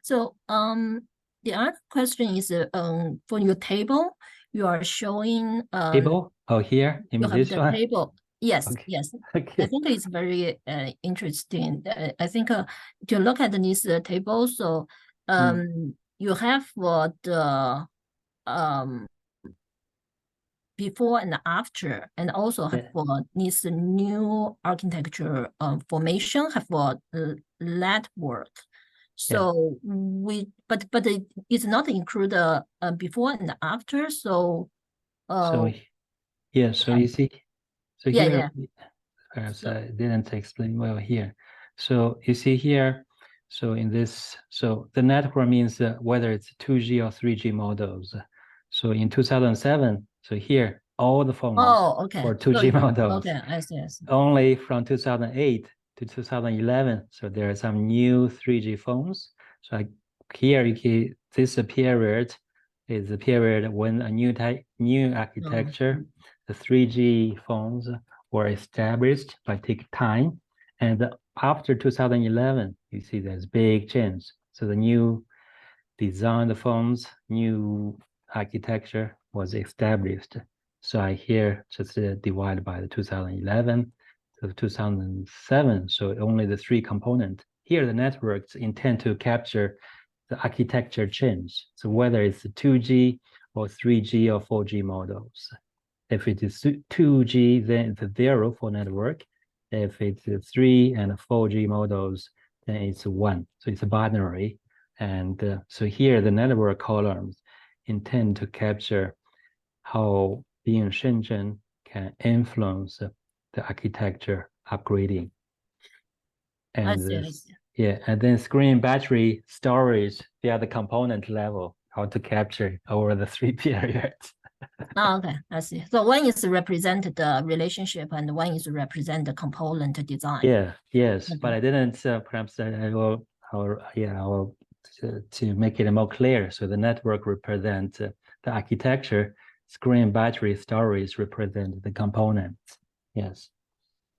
So the other question is for your table, you are showing table? Oh, here in you have this the one? table. Yes, Okay. yes. Okay. I think it's very interesting. I think to look at this table, so you have the before and after, and also have for this new architecture formation, have for network. So but it's not include before and after. So So yeah, so you see, so yeah, here, yeah. perhaps So, I didn't explain well here. So you see here, so in this, so the network means whether it's 2G or 3G models. So in 2007, so here, all the phones okay. were 2G models. Okay, I see. Only from 2008 to 2011, so there are some new 3G phones. So here you can, this period is the period when a new architecture, the 3G phones were established, but take time. And after 2011, you see there's big change. So the new design, phones, new architecture was established. So I here just divide by the 2011 to 2007. So only the three components. Here the networks intend to capture the architecture change. So whether it's 2G or 3G or 4G models. If it is 2G, then it's 0 for network. If it's 3 and 4G models, then it's 1. So it's a binary. And so here the network columns intend to capture how being Shenzhen can influence the architecture upgrading. And I see. yeah, and then screen, battery, storage, they are the component level, how to capture over the 3 periods. Oh, okay, I see. So one is represent the relationship and one is represent the component design. Yeah, yes, Okay. but I didn't, perhaps I will to make it more clear. So the network represents the architecture, screen, battery, storage represent the components. Yes.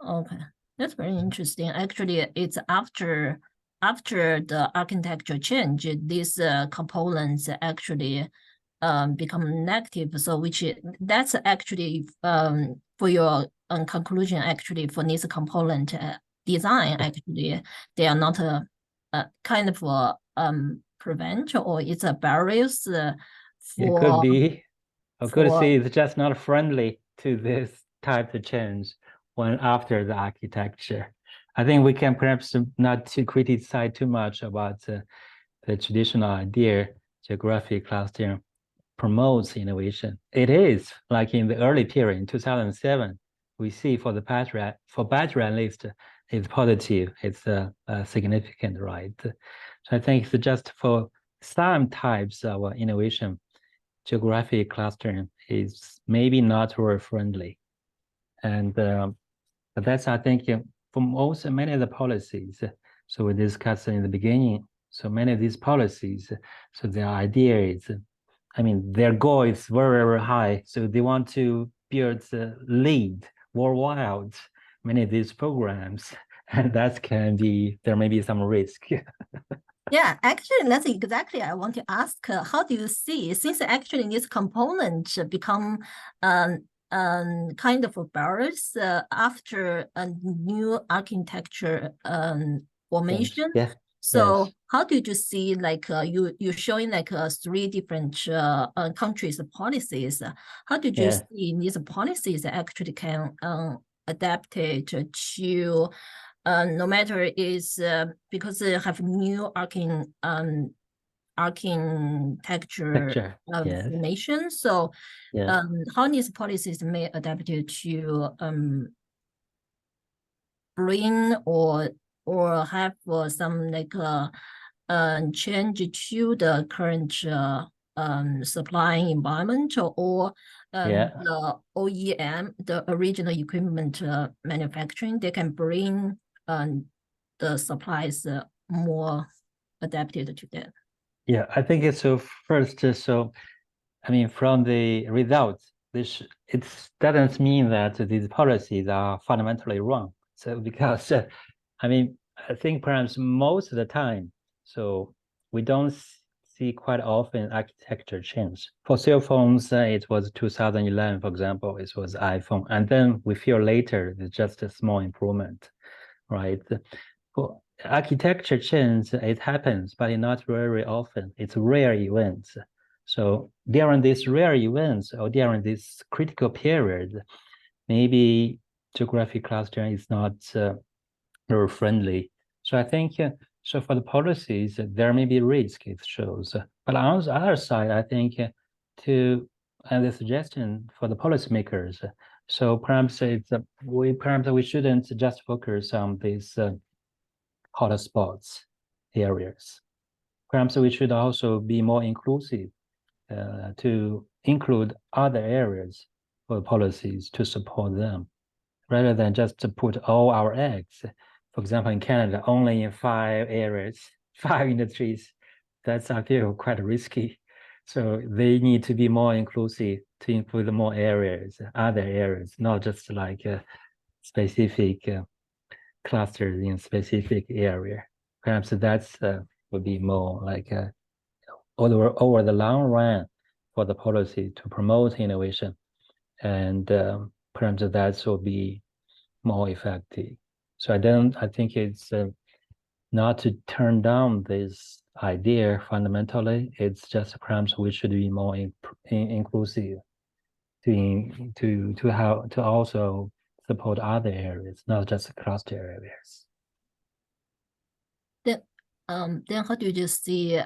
Okay, that's very interesting. Actually, it's after the architecture change, these components actually become negative. So that's actually for your conclusion. Actually, for this component design, actually they are not a kind of prevent, or it's a barriers It could for be. I could see it's just not friendly to this type of change when after the architecture. I think we can perhaps not to criticize too much about the traditional idea geographic clustering promotes innovation. It is like in the early period in 2007, we see for the battery list, it's positive, it's significant, right? So I think it's just for some types of innovation, geographic clustering is maybe not very friendly. And but that's, I think, for many of the policies, so we discussed in the beginning, so many of these policies, so their idea is, I mean, their goal is very, very high. So they want to build the lead worldwide, many of these programs, and that can be, there may be some risk. Yeah, actually, that's exactly I want to ask. How do you see, since actually this component become kind of barriers after a new architecture formation? Yeah. Yes. So how did you see like you're showing like three different countries' policies? How did you Yeah. see these policies actually can adapt it to no matter is because they have new architecture Picture. Yes. formation. So Yeah. how these policies may adapt it to bring or have some like change to the current supplying environment or Yeah. the OEM, the original equipment manufacturing, they can bring the supplies more adapted to them. Yeah. I think it's so first. So I mean, from the results, this it doesn't mean that these policies are fundamentally wrong. So because I mean, I think perhaps most of the time, so we don't see quite often architecture change. For cell phones, it was 2011, for example, it was iPhone, and then we feel later it's just a small improvement, right? For architecture change, it happens, but not very often. It's rare events. So during these rare events or during this critical period, maybe geographic clustering is not very friendly. So I think so for the policies, there may be risk it shows. But on the other side, I think to and the suggestion for the policymakers. So perhaps we shouldn't just focus on these hotspots areas. Perhaps we should also be more inclusive to include other areas for policies to support them, rather than just to put all our eggs, for example, in Canada, only in 5 areas, 5 industries. That's, I feel, quite risky. So they need to be more inclusive to include more areas, other areas, not just like specific clusters in specific area. Perhaps that's would be more like over the long run for the policy to promote innovation, and perhaps that will be more effective. So I think it's not to turn down this idea fundamentally. It's just perhaps we should be more inclusive to also support other areas, not just cluster areas. Then how do you just see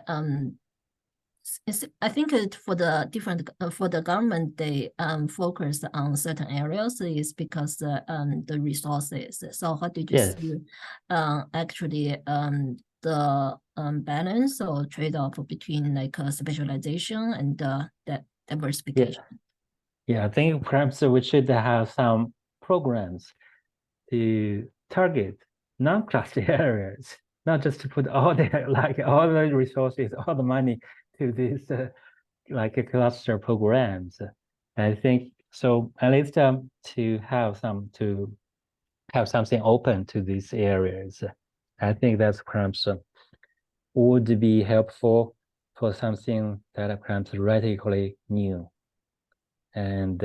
I think for the different for the government they focus on certain areas is because the resources. So how did you Yes. see actually the balance or trade-off between like specialization and that diversification? Yeah, I think perhaps we should have some programs to target non-cluster areas, not just to put all the like all the resources, all the money to these like cluster programs. I think so. At least to have something open to these areas. I think that's perhaps would be helpful for something that perhaps radically new. And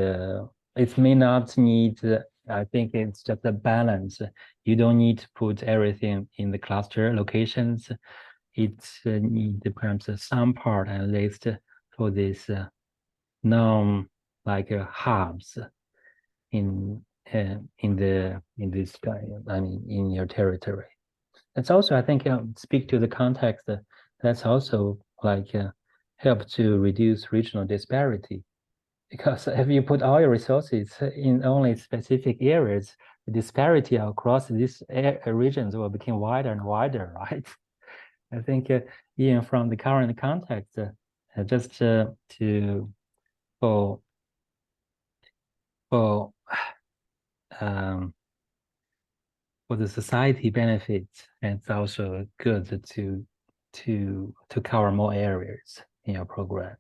it may not need, I think it's just a balance. You don't need to put everything in the cluster locations. It's need perhaps some part at least for this non like hubs in this I mean in your territory. It's also, I think, speak to the context. That's also like help to reduce regional disparity. Because if you put all your resources in only specific areas, the disparity across these regions will become wider and wider, right? I think even from the current context, just for for um, for the society benefits, and it's also good to cover more areas in your programs.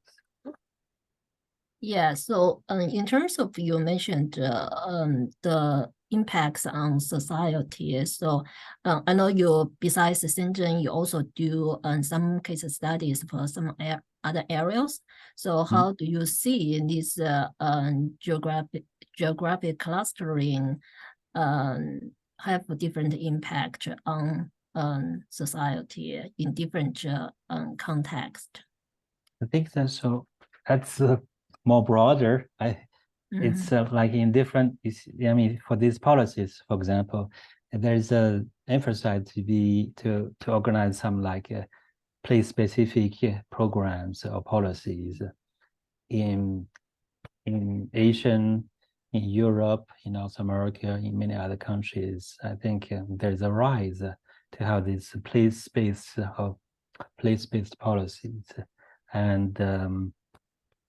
Yeah, so in terms of you mentioned the impacts on society. So I know you, besides Shenzhen, you also do some case studies for some other areas. So how do you see this geographic clustering have a different impact on society in different context? I think that's more broader. It's like in different. I mean, for these policies, for example, there's a emphasis to organize some like place-specific programs or policies in Asian, in Europe, in North America, in many other countries. I think there's a rise to have this place-based policies, and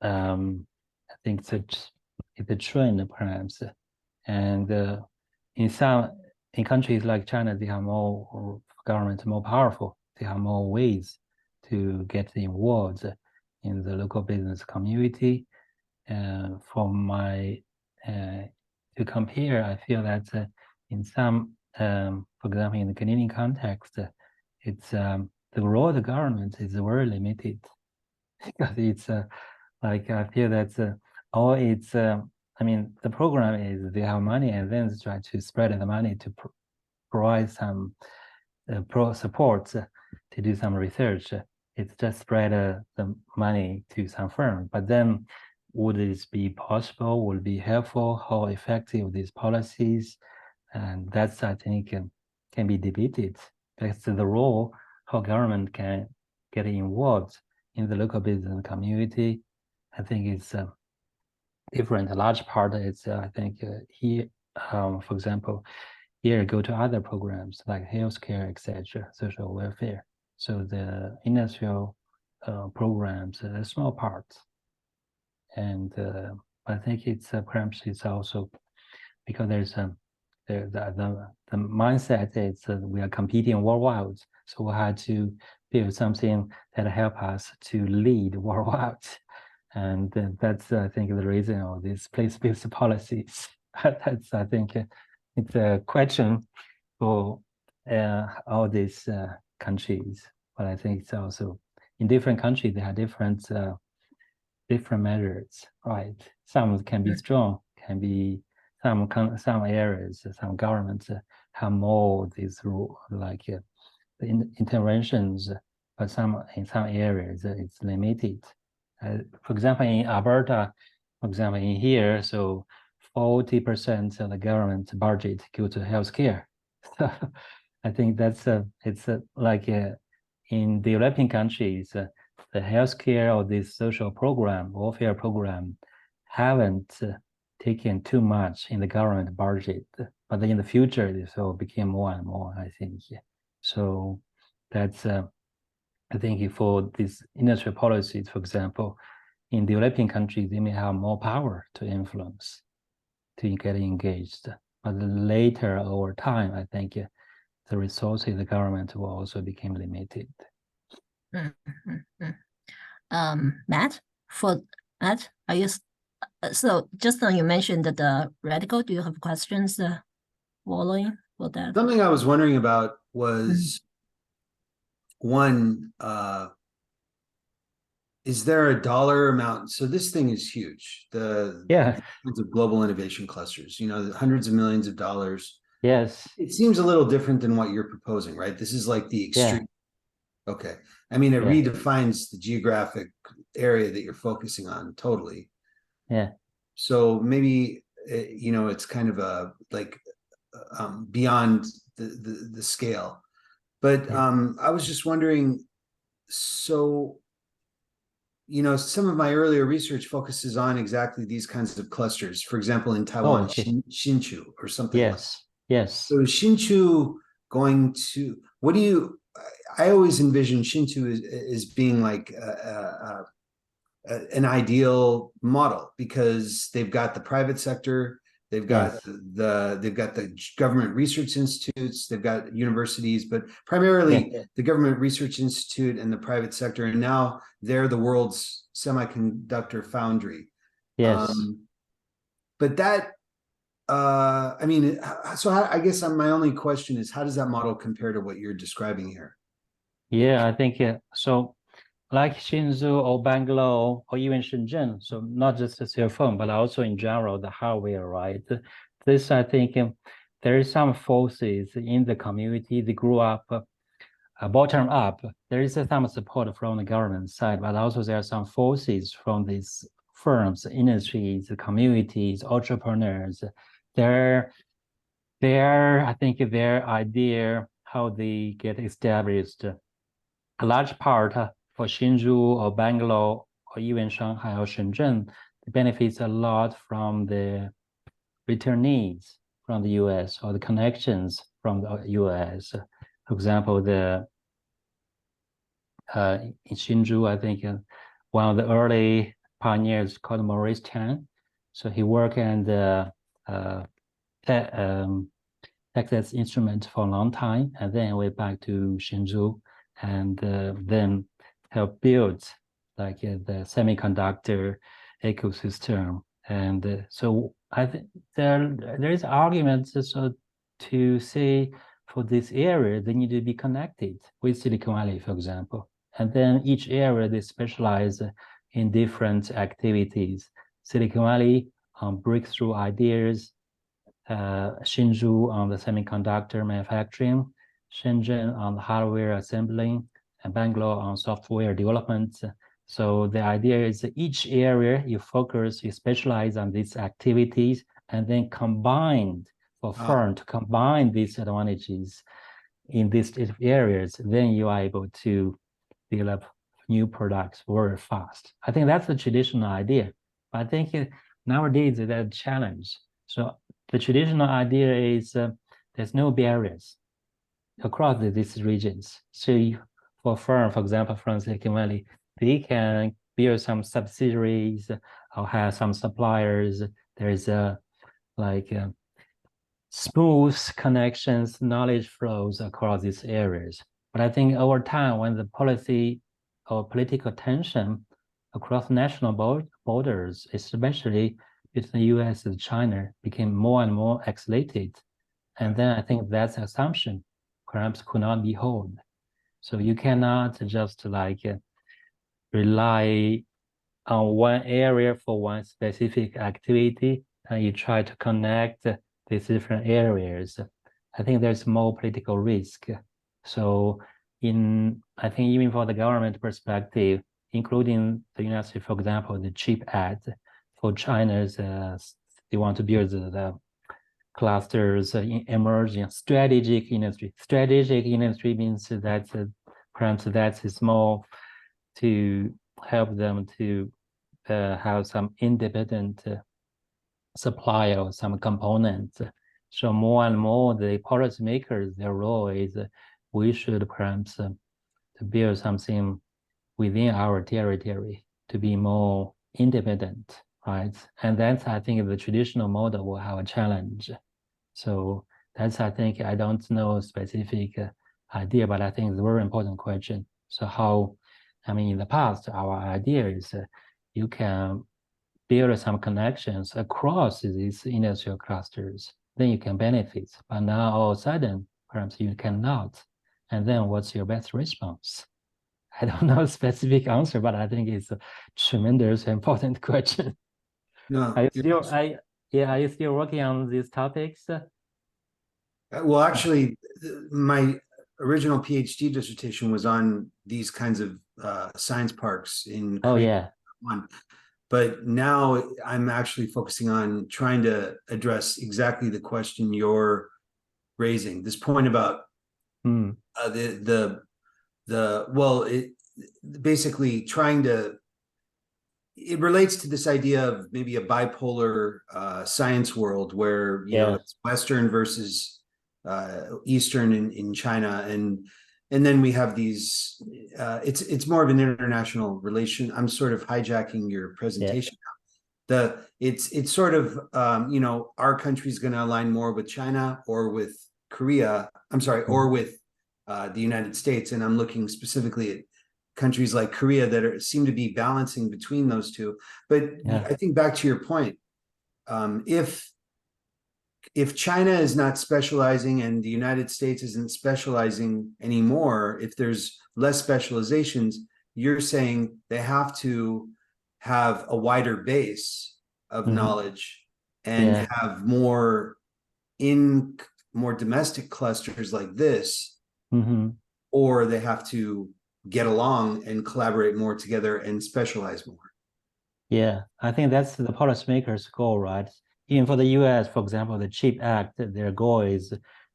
I think it's a trend perhaps. And in countries like China, they have more government, more powerful. They have more ways to get involved in the local business community. To compare, I feel that in some, for example, in the Canadian context, it's the role of the government is very limited because it's like I feel that all it's I mean the program is they have money and then try to spread the money to provide some pro support to do some research. It's just spread the money to some firm, but then would this be possible? Would it be helpful? How effective these policies? And that's I think can be debated. That's the role how government can get involved in the local business community. I think it's different. A large part is I think here, for example, here go to other programs like healthcare, etc., social welfare. So the industrial programs are small parts, and I think it's perhaps it's also because there's the mindset is we are competing worldwide, so we had to build something that help us to lead worldwide, and that's I think the reason of these place-based policies. That's I think it's a question for all these countries, but I think it's also in different countries they have different measures, right? Some can be strong, can be some areas, some governments have more these like interventions, but in some areas it's limited. For example, in Alberta, for example, in here, so 40% of the government budget go to healthcare. So I think that's it's like in developing countries, the healthcare or this social program, welfare program, haven't taken too much in the government budget, but in the future this will become more and more, I think. So that's I think for these industrial policies, for example, in developing countries, they may have more power to influence, to get engaged. But later, over time, I think the resources of the government will also become limited. Matt, are you so just now you mentioned that the radical, do you have questions following for that? Something I was wondering about was one, is there a dollar amount? So this thing is huge. The of global innovation clusters, you know, hundreds of millions of dollars. Yes. It seems a little different than what you're proposing, right? This is like the extreme. Okay. I mean, it redefines the geographic area that you're focusing on totally. Yeah. So maybe, you know, it's kind of a like beyond the scale. But I was just wondering, so, you know, some of my earlier research focuses on exactly these kinds of clusters. For example, in Taiwan, Hsinchu or something like that. Yes. So is Hsinchu going to, what do you, I always envision Hsinchu as being like an ideal model because they've got the private sector, they've got the government research institutes, they've got universities, but primarily the government research institute and the private sector, and now they're the world's semiconductor foundry. Yes. But that, I mean, so I guess my only question is, how does that model compare to what you're describing here? Yeah, I think so. Like Hsinchu or Bangalore or even Shenzhen, so not just the cell phone, but also in general the hardware, right? This, I think, there is some forces in the community. They grew up bottom up. There is some support from the government side, but also there are some forces from these firms, industries, communities, entrepreneurs. Their, I think, their idea how they get established. A large part for Hsinchu or Bangalore or even Shanghai or Shenzhen benefits a lot from the returnees from the US or the connections from the US. For example, in Hsinchu, I think one of the early pioneers called Maurice Tan. So he worked in the Texas Instruments for a long time, and then went back to Hsinchu, and then help build like the semiconductor ecosystem. And so I think there is arguments so to say for this area they need to be connected with Silicon Valley, for example, and then each area they specialize in different activities. Silicon Valley on breakthrough ideas, Hsinchu on the semiconductor manufacturing, Shenzhen on the hardware assembling, and Bangalore on software development. So the idea is that each area you focus, you specialize on these activities, and then combined for firm to combine these advantages in these areas, then you are able to develop new products very fast. I think that's the traditional idea. But I think nowadays that's a challenge. So the traditional idea is there's no barriers across these regions. So for firm, for example, from Silicon Valley, they can build some subsidiaries or have some suppliers. There's smooth connections, knowledge flows across these areas. But I think over time, when the policy or political tension across national borders, especially between the US and China, became more and more escalated. And then I think that assumption perhaps could not be held. So you cannot just rely on one area for one specific activity and you try to connect these different areas. I think there's more political risk. So I think even for the government perspective, including the United States, for example, the CHIP Act for China's, they want to build the clusters in emerging strategic industry. Strategic industry means that perhaps that is more to help them to have some independent supply of some components. So more and more the policymakers, their role is we should perhaps to build something within our territory to be more independent, right? And that's, I think, the traditional model will have a challenge. So that's, I think, I don't know a specific idea, but I think it's a very important question. So how, I mean, in the past, our idea is you can build some connections across these industrial clusters, then you can benefit. But now all of a sudden, perhaps you cannot. And then what's your best response? I don't know a specific answer, but I think it's a tremendous important question. No, are you still working on these topics? Well, actually, my original PhD dissertation was on these kinds of science parks in Korea. But now I'm actually focusing on trying to address exactly the question you're raising. This point about basically trying to, it relates to this idea of maybe a bipolar science world where it's Western versus Eastern in China, and then we have these. It's more of an international relation. I'm sort of hijacking your presentation. It's sort of our country's going to align more with China or with Korea. I'm sorry, or with the United States, and I'm looking specifically at countries like Korea that seem to be balancing between those two. But Yeah. I think back to your point, if China is not specializing and the United States isn't specializing anymore, if there's less specializations, you're saying they have to have a wider base of knowledge and have more domestic clusters like this, or they have to get along and collaborate more together and specialize more. Yeah, I think that's the policymakers' goal, right? Even for the US, for example, the CHIP Act, their goal is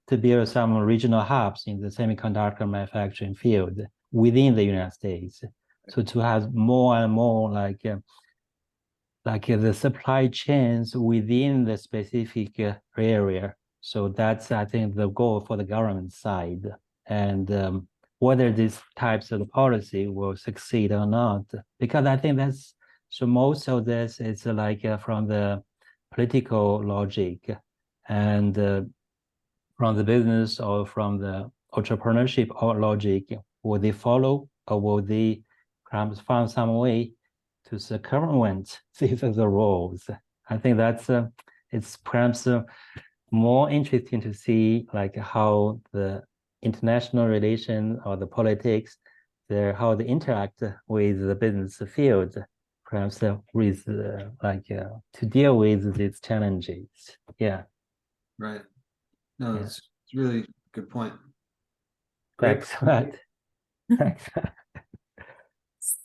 to build some regional hubs in the semiconductor manufacturing field within the United States. So to have more and more like the supply chains within the specific area. So that's, I think, the goal for the government side. And whether these types of policy will succeed or not, because I think that's, so most of this is like from the political logic and from the business or from the entrepreneurship or logic. Will they follow, or will they perhaps find some way to circumvent these are the rules? I think that's it's perhaps more interesting to see like how the international relation or the politics, how they interact with the business field, perhaps with to deal with these challenges. Yeah. Right. No, Yeah. that's really a good point. Great. Excellent. Thanks.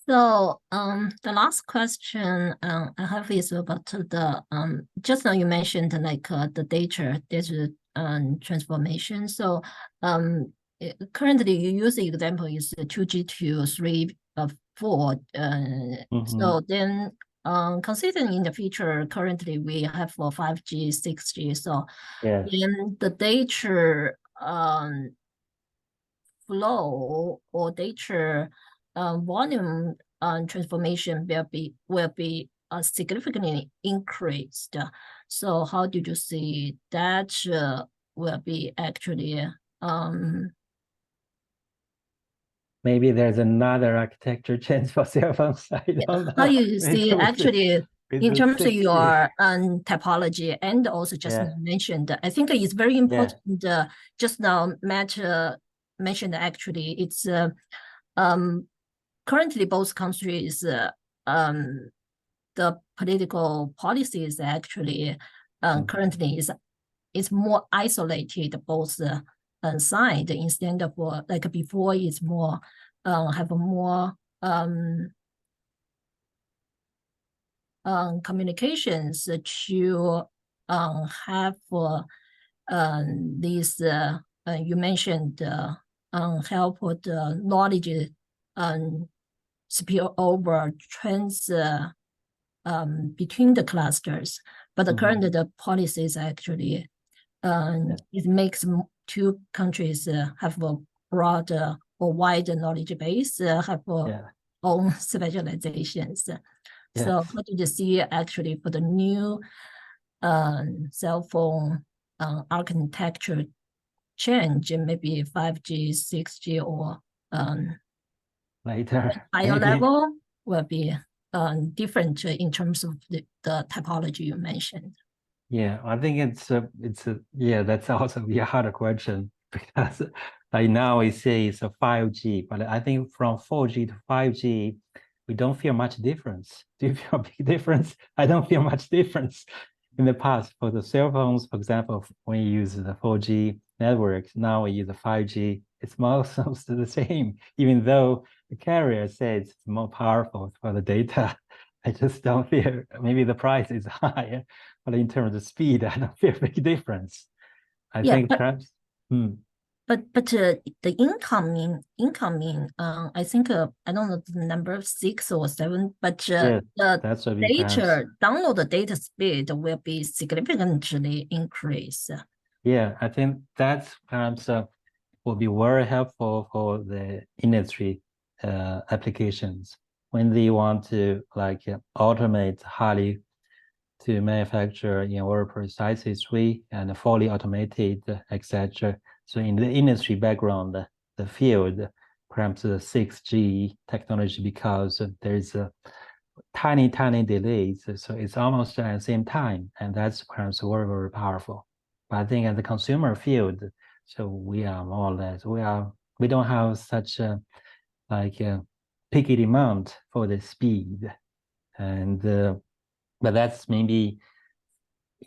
So the last question I have is about the just now you mentioned like the data transformation. So currently you use the example is 2G to 3 4. So then considering in the future currently we have for 5G, 6G. So then the data flow or data volume transformation will be significantly increased. So how did you see that will be actually maybe there's another architecture change for cell phones. I don't know. How you see actually in terms of 6G. your typology and also just mentioned, I think it's very important. Just now Matt mentioned actually it's currently both countries the political policies actually currently is more isolated both side instead of like before it's more have a more communications to have these you mentioned help the knowledge spill over trends between the clusters, but the current the policies actually it makes two countries have a broader or wider knowledge base, have own specializations. So what did you see actually for the new cell phone architecture change, maybe 5G, 6G, or later higher level will be different in terms of the typology you mentioned? Yeah, I think that's also a harder question because like now we say it's a 5G, but I think from 4G to 5G, we don't feel much difference. Do you feel a big difference? I don't feel much difference. In the past, for the cell phones, for example, when you use the 4G network, now we use the 5G, it's most the same, even though the carrier says it's more powerful for the data. I just don't feel, maybe the price is higher, but in terms of speed, I don't feel a big difference. I think perhaps. But the incoming, I think I don't know the number of 6 or 7, but the data download the data speed will be significantly increased. Yeah, I think that's perhaps will be very helpful for the industry applications when they want to like automate highly to manufacture in a very precise way and fully automated, etc. So in the industry background, the field, perhaps the 6G technology, because there's a tiny delays, so it's almost at the same time, and that's perhaps very powerful. But I think at the consumer field, so we are more or less we don't have such a picky demand for the speed, and but that's maybe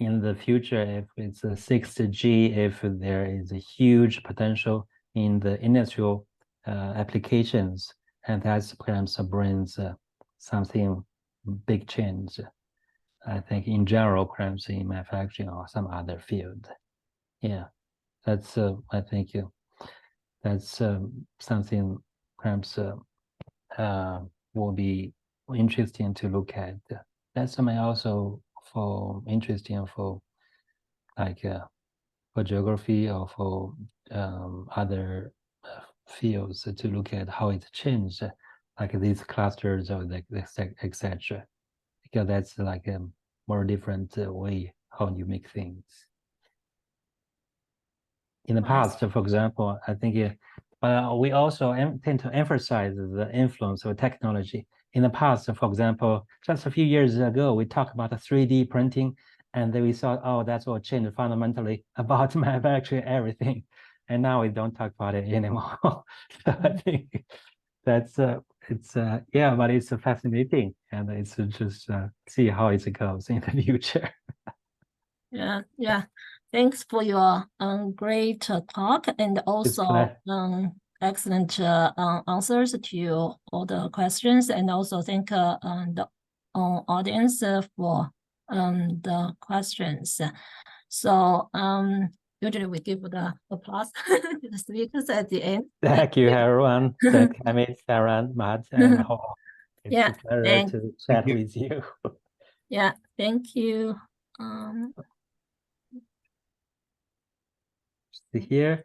in the future, if it's a 6G, if there is a huge potential in the industrial applications, and that's perhaps brings something big change. I think in general, perhaps in manufacturing or some other field. Yeah, that's I think that's something perhaps will be interesting to look at. That's something also for interesting for for geography or for other fields to look at how it changed, like these clusters or etc. Because that's like a more different way how you make things. In the past, for example, I think we also tend to emphasize the influence of technology. In the past, for example, just a few years ago, we talked about 3D printing, and then we thought, oh, that's what changed fundamentally about manufacturing everything. And now we don't talk about it anymore. So I think that's yeah, but it's fascinating, and it's just see how it goes in the future. Yeah. Thanks for your great talk, and also excellent answers to all the questions, and also thank the audience for the questions. So usually we give the applause to the speakers at the end. Thank you, everyone. Thank you, Sarah, Matt, and Hall. It's a pleasure to chat with you. Yeah, thank you. See here.